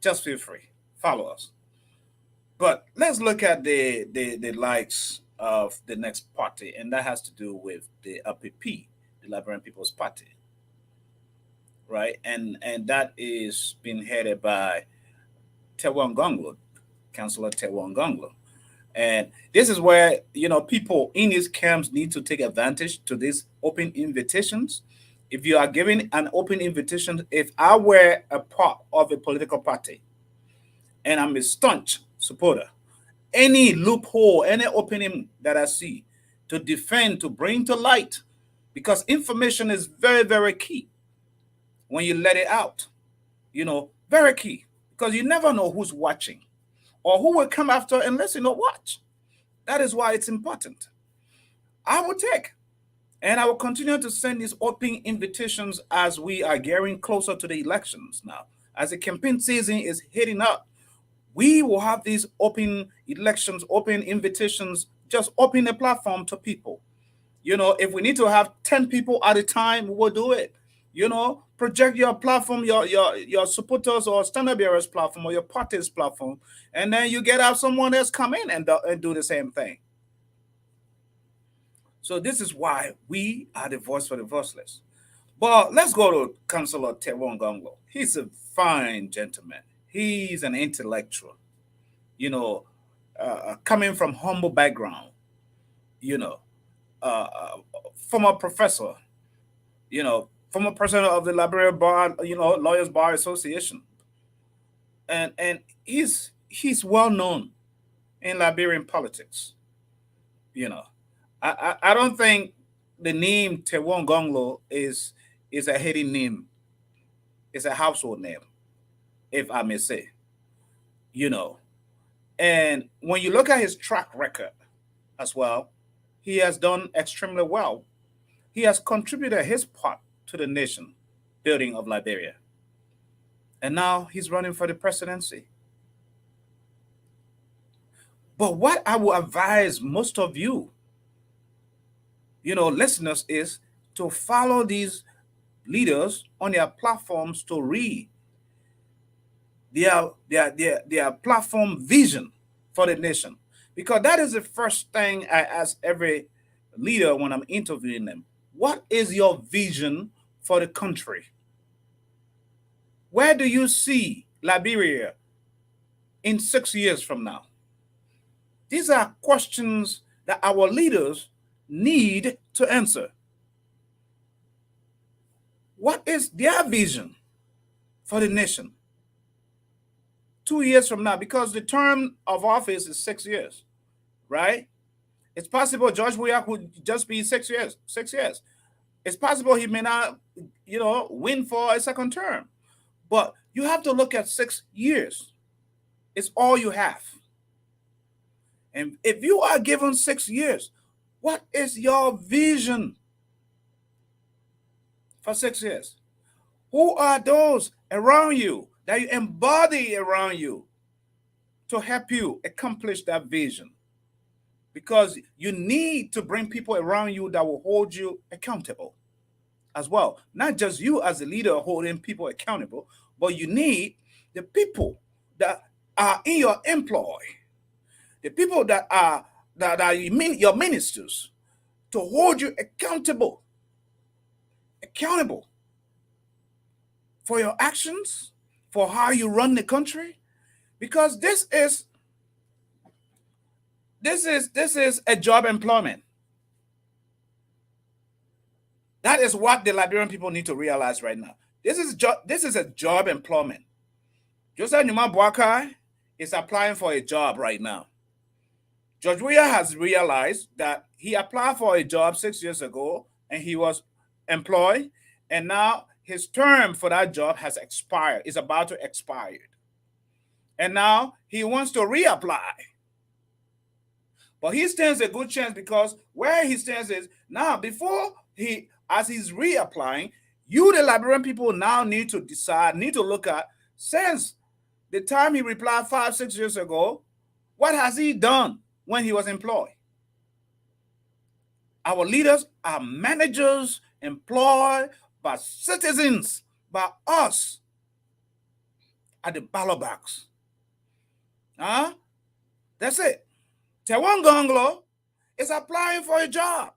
Just feel free. Follow us. But let's look at the likes of the next party, and that has to do with the LPP, the Liberian People's Party, right? And that is being headed by Taiwan Gongloe, Councillor Taiwan Gongloe. And this is where, people in these camps need to take advantage to these open invitations. If you are giving an open invitation, if I were a part of a political party and I'm a staunch supporter, any loophole, any opening that I see to defend, to bring to light, because information is very, very key when you let it out, very key, because you never know who's watching or who will come after and listen or watch. That is why it's important. I will take, and I will continue to send these open invitations as we are getting closer to the elections now. As the campaign season is heating up, we will have these open elections, open invitations, just open a platform to people. If we need to have 10 people at a time, we'll do it. Project your platform, your supporters or standard bearers platform or your party's platform, and then you get out someone else come in and do the same thing. So this is why we are the voice for the voiceless. But let's go to Councillor Taiwan Gongloe. He's a fine gentleman. He's an intellectual, coming from humble background, former professor, former president of the Liberian Bar, Lawyers Bar Association. And he's well known in Liberian politics. I don't think the name Taiwan Gongloe is a hidden name. It's a household name, if I may say. And when you look at his track record as well, he has done extremely well. He has contributed his part to the nation building of Liberia. And now he's running for the presidency. But what I will advise most of you, listeners, is to follow these leaders on their platforms, to read their platform vision for the nation. Because that is the first thing I ask every leader when I'm interviewing them. What is your vision for the country? Where do you see Liberia in 6 years from now? These are questions that our leaders need to answer. What is their vision for the nation 2 years from now? Because the term of office is 6 years, right? It's possible George Weah could just be 6 years. 6 years. It's possible he may not, win for a second term. But you have to look at 6 years. It's all you have. And if you are given 6 years, what is your vision for 6 years? Who are those around you that you embody around you to help you accomplish that vision? Because you need to bring people around you that will hold you accountable as well. Not just you as a leader holding people accountable, but you need the people that are in your employ, the people that are your ministers, to hold you accountable for your actions, for how you run the country, because this is a job employment. That is what the Liberian people need to realize right now. This is a job employment. Joseph Numa Boakai is applying for a job right now. George Weah has realized that he applied for a job 6 years ago and he was employed, and now his term for that job has expired, is about to expire. And now he wants to reapply. But he stands a good chance, because where he stands is now, as he's reapplying, you, the Liberian people, now need to decide, need to look at, since the time he replied 5-6 years ago, what has he done when he was employed? Our leaders are managers employed by citizens, by us, at the ballot box. That's it. Taiwan Gongloe is applying for a job.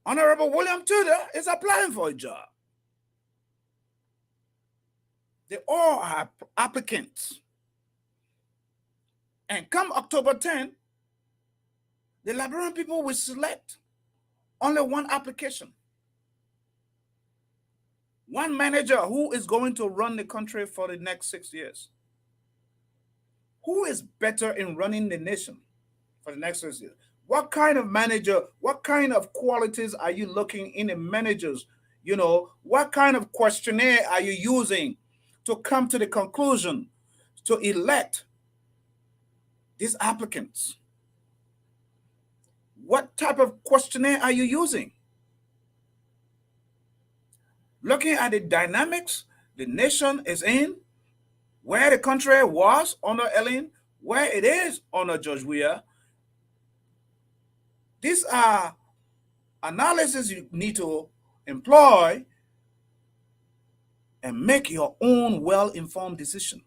Honorable William Tuider is applying for a job. They all are applicants. And come October 10, the Liberian people will select only one application. One manager who is going to run the country for the next 6 years. Who is better in running the nation for the next 6 years? What kind of manager, what kind of qualities are you looking in the managers? What kind of questionnaire are you using to come to the conclusion to elect these applicants? What type of questionnaire are you using? Looking at the dynamics the nation is in, where the country was under Ellen, where it is under George Weah, these are analysis you need to employ and make your own well-informed decision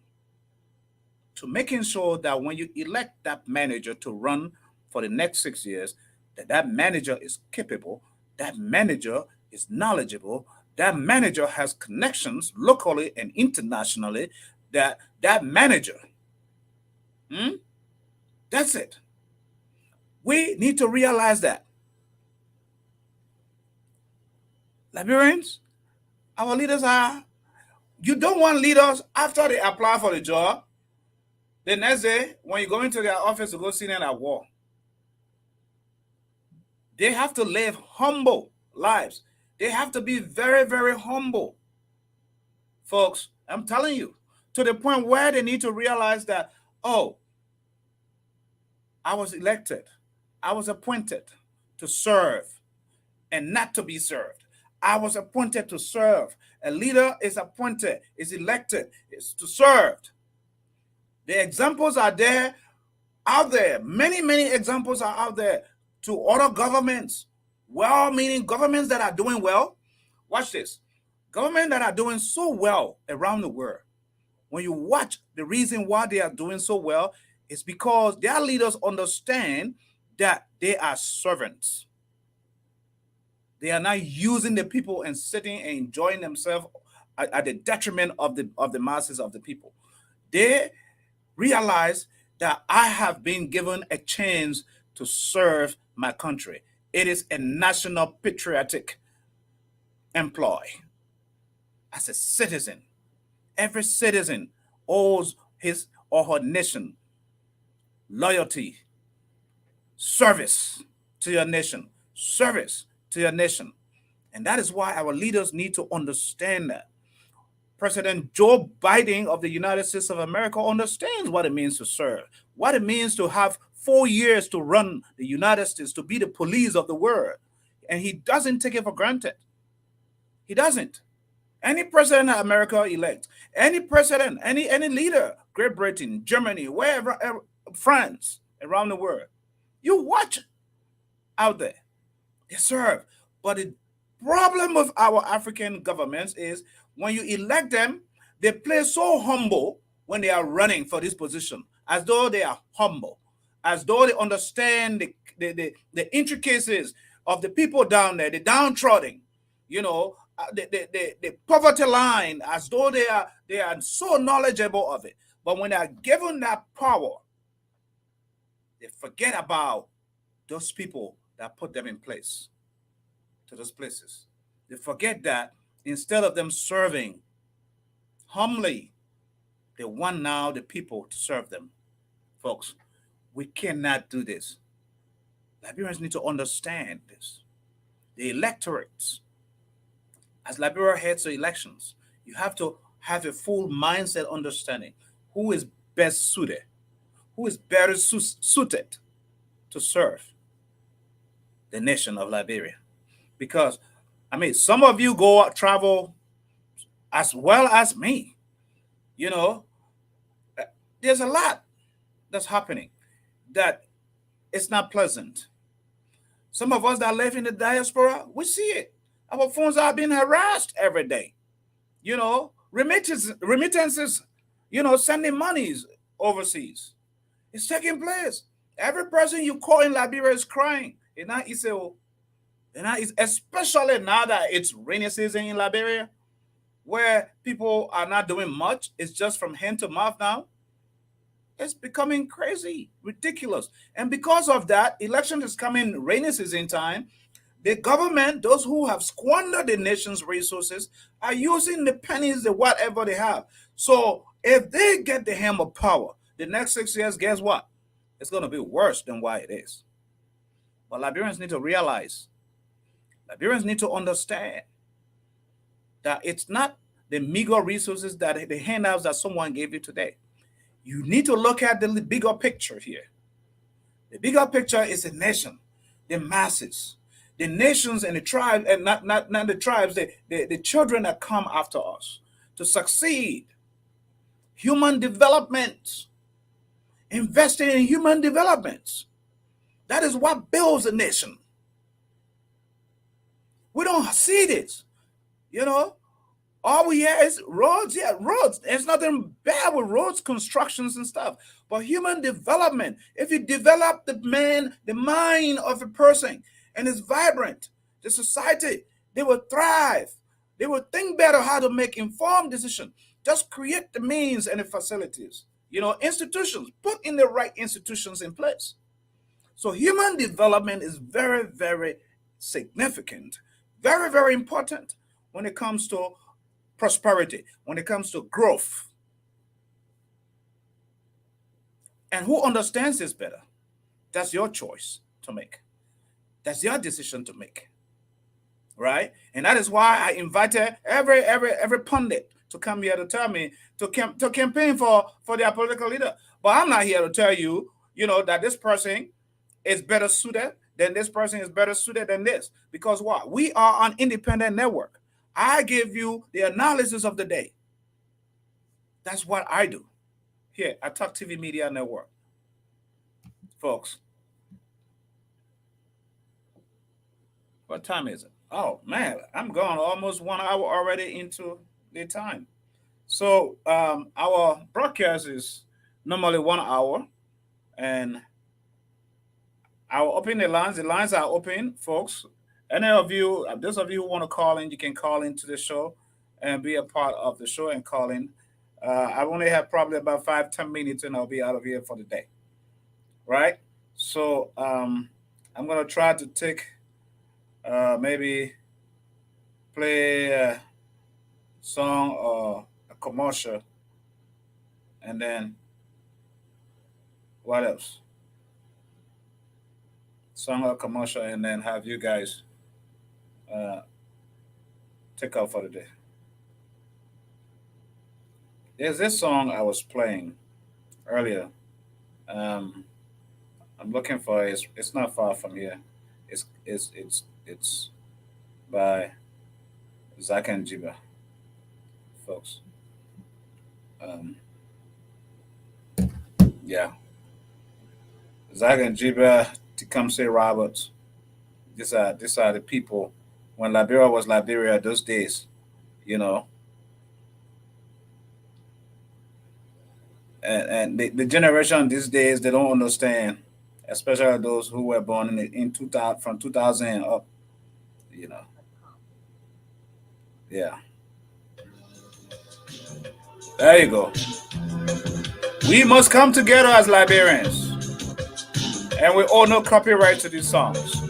to making sure that when you elect that manager to run for the next 6 years, that manager is capable, that manager is knowledgeable, that manager has connections locally and internationally, that manager, that's it. We need to realize that. Liberians, our leaders you don't want leaders after they apply for the job, the next day, when you go into their office to go see them at war. They have to live humble lives. They have to be very, very humble. Folks, I'm telling you, to the point where they need to realize that, I was elected. I was appointed to serve and not to be served. I was appointed to serve. A leader is appointed, is elected, is to serve. The examples are there, out there. Many, many examples are out there to other governments, well-meaning governments that are doing well. Watch this. Governments that are doing so well around the world. When you watch, the reason why they are doing so well is because their leaders understand that they are servants. They are not using the people and sitting and enjoying themselves at the detriment of the masses of the people. They realize that I have been given a chance to serve my country. It is a national patriotic employ. As a citizen, every citizen owes his or her nation loyalty, service to your nation, service to your nation. And that is why our leaders need to understand that. President Joe Biden of the United States of America understands what it means to serve, what it means to have 4 years to run the United States, to be the police of the world. And he doesn't take it for granted. He doesn't. Any president that America elects, any president, any leader, Great Britain, Germany, wherever, France, around the world, you watch out there. They serve. But the problem with our African governments is when you elect them, they play so humble when they are running for this position, as though they are humble, as though they understand the intricacies of the people down there, the downtrodden, the poverty line, as though they are so knowledgeable of it. But when they are given that power, they forget about those people that put them in place to those places. They forget that instead of them serving humbly, they want now the people to serve them. Folks, we cannot do this. Liberians need to understand this. The electorates, as Liberia heads to elections, you have to have a full mindset understanding who is best suited, who is better suited to serve the nation of Liberia. Because, I mean, some of you go out, travel as well as me. There's a lot that's happening that it's not pleasant. Some of us that live in the diaspora, we see it. Our phones are being harassed every day. Remittances, sending monies overseas. It's taking place. Every person you call in Liberia is crying. Especially now that it's rainy season in Liberia, where people are not doing much. It's just from hand to mouth now. It's becoming crazy, ridiculous. And because of that, election is coming rainy season time. The government, those who have squandered the nation's resources, are using the pennies, the whatever they have. So if they get the helm of power, the next 6 years, guess what? It's going to be worse than what it is. But Liberians need to realize, Liberians need to understand that it's not the meager resources, that the handouts that someone gave you today. You need to look at the bigger picture here. The bigger picture is the nation, the masses, the nations and the tribes, and not the tribes, the children that come after us to succeed. Human development. Investing in human development. That is what builds a nation. We don't see this. All we hear is roads. Yeah, roads. There's nothing bad with roads, constructions and stuff. But human development, if you develop the mind of a person, and it's vibrant, the society, they will thrive. They will think better how to make informed decisions. Just create the means and the facilities. Institutions, put in the right institutions in place. So human development is very, very significant, very, very important when it comes to prosperity, when it comes to growth. And who understands this better? That's your choice to make. That's your decision to make. Right? And that is why I invited every pundit to come here to tell me to campaign for their political leader. But I'm not here to tell you, that this person is better suited than this person is better suited than this. Because what? We are an independent network. I give you the analysis of the day. That's what I do here at Talk TV Media Network. Folks, what time is it? Oh, man, I'm going almost 1 hour already into the time. So our broadcast is normally 1 hour, and I'll open the lines. The lines are open, folks. Any of you, those of you who want to call in, you can call into the show and be a part of the show and call in. I only have probably about 5-10 minutes, and I'll be out of here for the day. Right? So I'm going to try to take maybe play a song or a commercial, and then what else? Song or commercial, and then have you guys take off for the day. There's this song I was playing earlier. I'm looking for it. It's not far from here. It's by Zach and Jiba, folks. Yeah, Zach and Jiba, Tecumseh Roberts. These are the people when Liberia was Liberia those days. And the generation these days, they don't understand, especially those who were born in 2000, from 2000 up. You know, yeah. There you go. We must come together as Liberians, and we owe no copyright to these songs.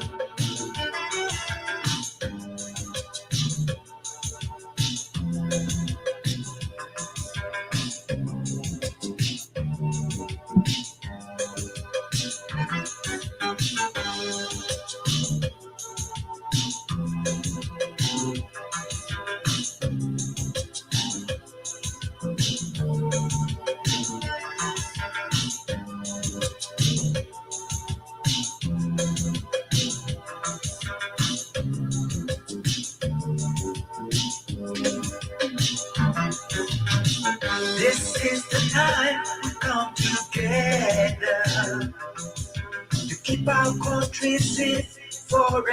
This is the time we come together to keep our country safe forever.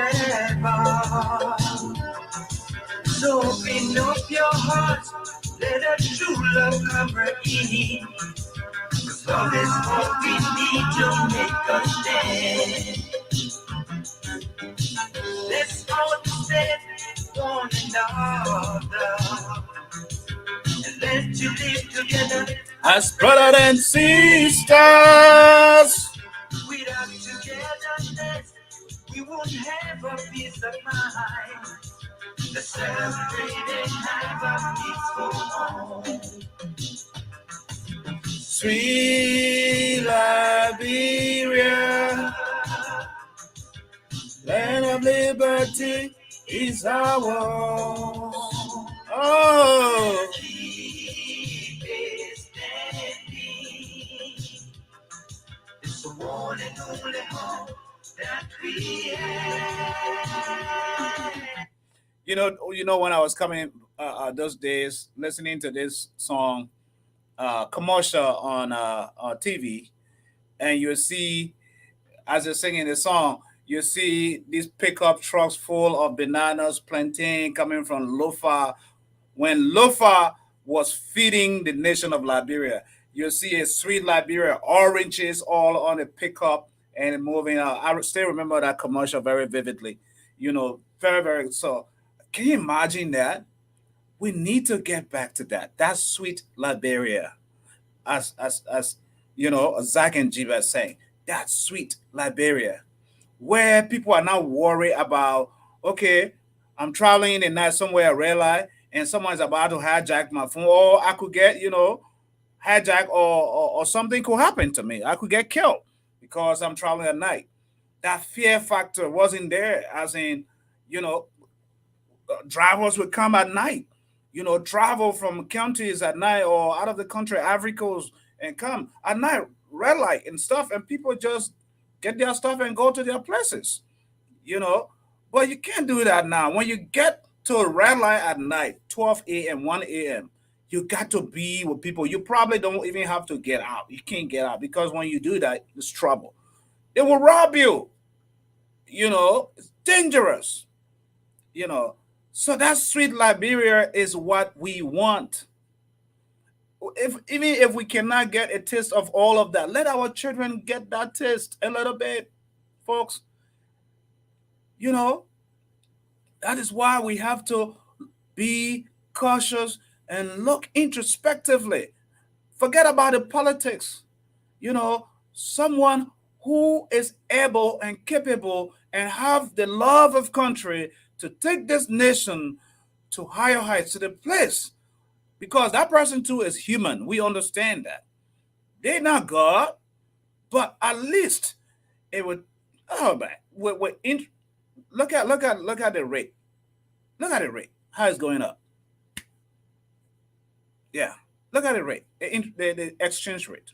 So open up your hearts, let a true love come in. Cause love is what we need to make us stand. Let's understand one another and learn to live together As brothers and sisters, without togetherness. We won't have a peace of mind. Let's celebrate and have a peaceful home. sweet Liberia, land of liberty is our. Oh, Keep it standing. It's the one and only home that we have. you know when I was coming those days, listening to this song commercial on TV, and you see as you're singing the song, you see these pickup trucks full of bananas, plantain coming from Lofa. When Lofa was feeding the nation of Liberia, you see a sweet Liberia, oranges all on a pickup and moving out. I still remember that commercial very vividly. Very, very. So, can you imagine that? We need to get back to that. That sweet Liberia, as Zach and Jiba are saying, that sweet Liberia, where people are not worried about, okay, I'm traveling in the night somewhere, a red light, and someone's about to hijack my phone, or I could get, hijacked, or something could happen to me. I could get killed because I'm traveling at night. That fear factor wasn't there, as in, you know, drivers would come at night, travel from counties at night or out of the country, Ivory Coast, and come at night, red light and stuff, and people just get their stuff and go to their places, you know. But you can't do that now. When you get to a red light at night, 12 a.m., 1 a.m., you got to be with people. You probably don't even have to get out. You can't get out because when you do that, it's trouble. They will rob you. It's dangerous. You know, so that sweet Liberia is what we want. If even if we cannot get a taste of all of that, let our children get that taste a little bit, folks. You know, that is why we have to be cautious and look introspectively. Forget about the politics. Someone who is able and capable and have the love of country to take this nation to higher heights, to the place, because that person too is human. We understand that. They're not God, but at least it would. Oh man, look at the rate. Look at the rate. How it's going up. Yeah, look at the rate. The exchange rate.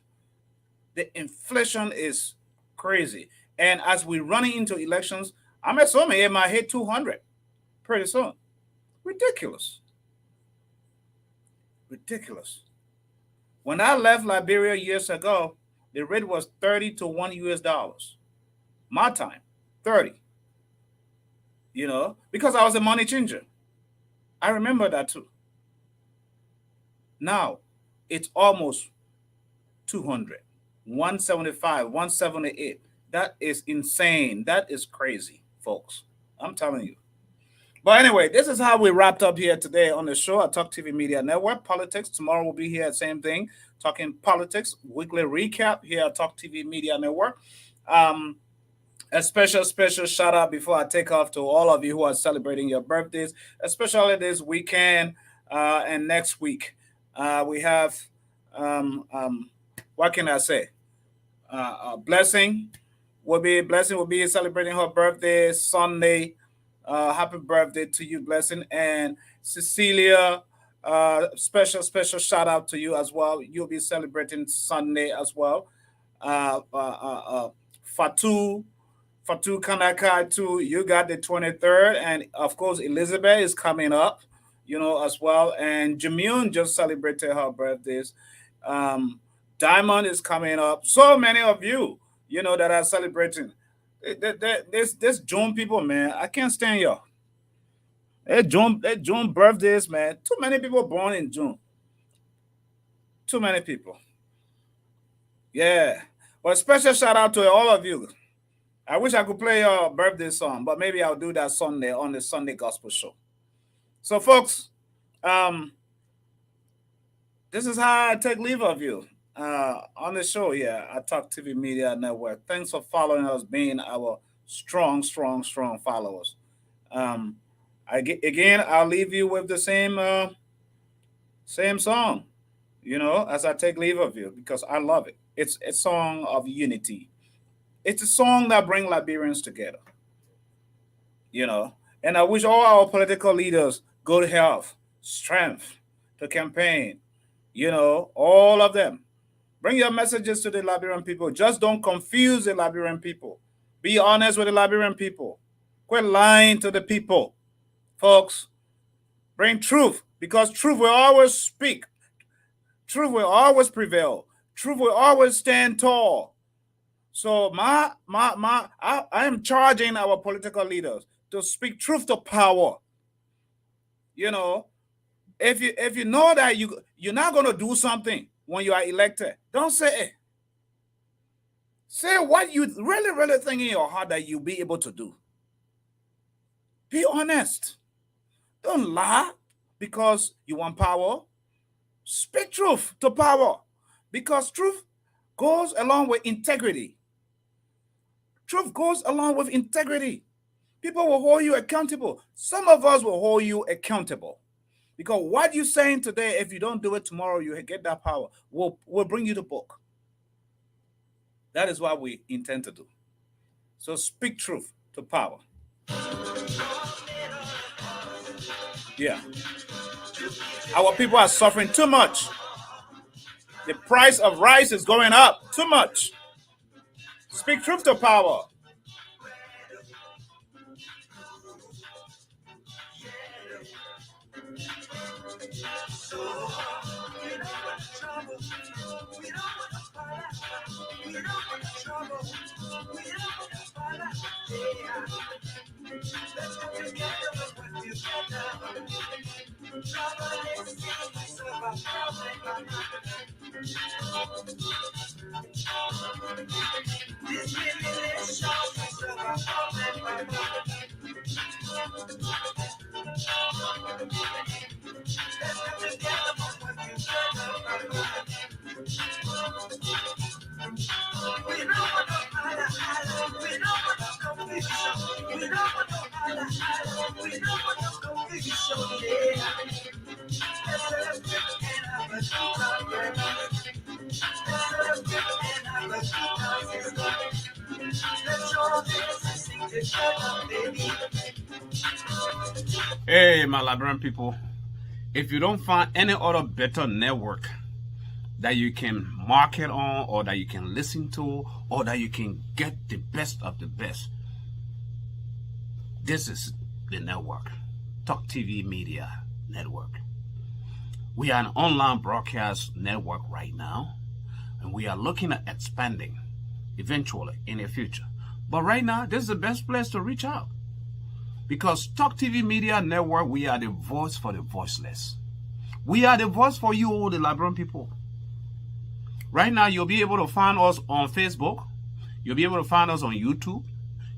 The inflation is crazy, and as we're running into elections, I'm assuming it might hit 200 pretty soon. Ridiculous. Ridiculous. When I left Liberia years ago, the rate was 30 to 1 US dollars. My time, 30. Because I was a money changer. I remember that too. Now, it's almost 200, 175, 178. That is insane. That is crazy, folks. I'm telling you. But anyway, this is how we wrapped up here today on the show at Talk TV Media Network. Politics. Tomorrow we'll be here, same thing, talking politics. Weekly recap here at Talk TV Media Network. A special shout out before I take off to all of you who are celebrating your birthdays, especially this weekend and next week. We have, what can I say? Blessing will be celebrating her birthday Sunday. Happy birthday to you, Blessing. And Cecilia, special shout out to you as well. You'll be celebrating Sunday as well. Fatu Kanaka too, you got the 23rd, and of course Elizabeth is coming up, as well. And Jamune just celebrated her birthdays. Diamond is coming up. So many of you, that are celebrating. This June people, man, I can't stand y'all. They June birthdays, man. Too many people born in June. Too many people. Yeah. But special shout out to all of you. I wish I could play your birthday song, but maybe I'll do that Sunday on the Sunday Gospel Show. So, folks, this is how I take leave of you on the show here at Talk TV Media Network. Thanks for following us, being our strong followers. Again, I'll leave you with the same song, as I take leave of you, because I love it. It's a song of unity. It's a song that brings Liberians together, And I wish all our political leaders good health, strength to campaign, all of them. Bring your messages to the Liberian people. Just don't confuse the Liberian people. Be honest with the Liberian people. Quit lying to the people, folks. Bring truth, because truth will always speak. Truth will always prevail. Truth will always stand tall. So I am charging our political leaders to speak truth to power. If you know that you're not going to do something when you are elected, don't say it. Say what you really think in your heart that you'll be able to do. Be honest. Don't lie because you want power. Speak truth to power, because truth goes along with integrity. Truth goes along with integrity. People will hold you accountable. Some of us will hold you accountable. Because what you're saying today, if you don't do it tomorrow, you get that power. We'll bring you the book. That is what we intend to do. So speak truth to power. Yeah. Our people are suffering too much. The price of rice is going up too much. Speak truth to power. Hey, my Liberian people, if you don't find any other better network that you can market on, or that you can listen to, or that you can get the best of the best, this is the network, Talk TV Media Network. We are an online broadcast network right now, and we are looking at expanding eventually in the future. But right now, this is the best place to reach out. Because Talk TV Media Network, we are the voice for the voiceless. We are the voice for you, all the Liberian people. Right now, you'll be able to find us on Facebook. You'll be able to find us on YouTube.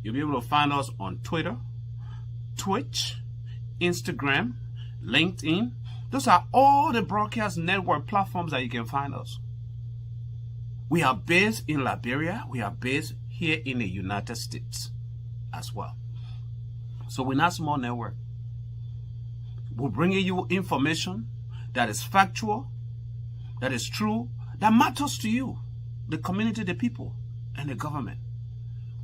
You'll be able to find us on Twitter, Twitch, Instagram, LinkedIn. Those are all the broadcast network platforms that you can find us. We are based in Liberia. We are based here in the United States as well. So we're not a small network. We're bringing you information that is factual, that is true, that matters to you, the community, the people, and the government.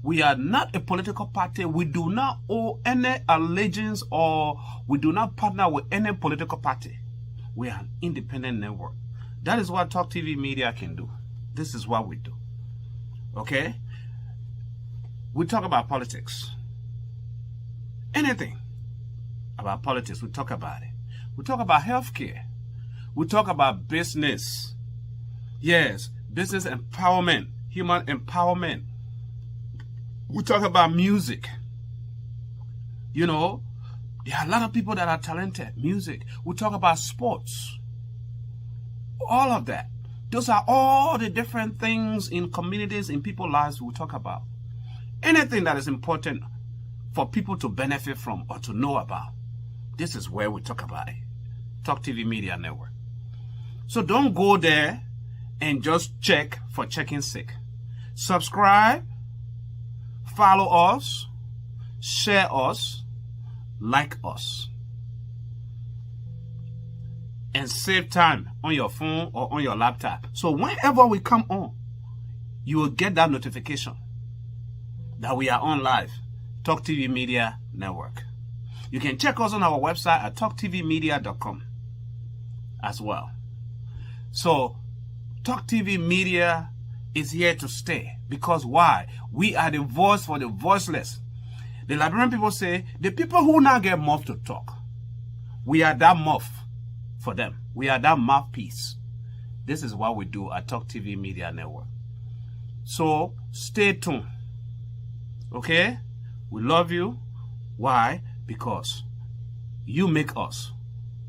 We are not a political party. We do not owe any allegiance or we do not partner with any political party. We are an independent network. That is what Talk TV Media can do. This is what we do. Okay? We talk about politics. Anything about politics, we talk about it. We talk about healthcare. We talk about business. Yes, business empowerment, human empowerment. We talk about music. You know, there are a lot of people that are talented. Music. We talk about sports. All of that. Those are all the different things in communities, in people's lives we talk about. Anything that is important for people to benefit from or to know about. This is where we talk about it. Talk TV Media Network. So don't go there and just check for checking's sake. Subscribe, follow us, share us, like us, and save time on your phone or on your laptop. So whenever we come on, you will get that notification that we are on live. Talk TV Media Network. You can check us on our website at talktvmedia.com as well. So Talk TV Media is here to stay. Because why? We are the voice for the voiceless. The Liberian people say, the people who now get mouth to talk, we are that mouth for them. We are that mouthpiece. This is what we do at Talk TV Media Network. So stay tuned. Okay? We love you. Why? Because you make us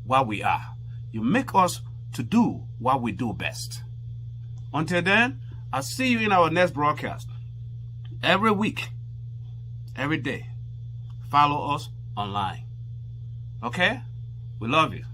what we are. You make us to do what we do best. Until then, I'll see you in our next broadcast. Every week, every day. Follow us online. Okay? We love you.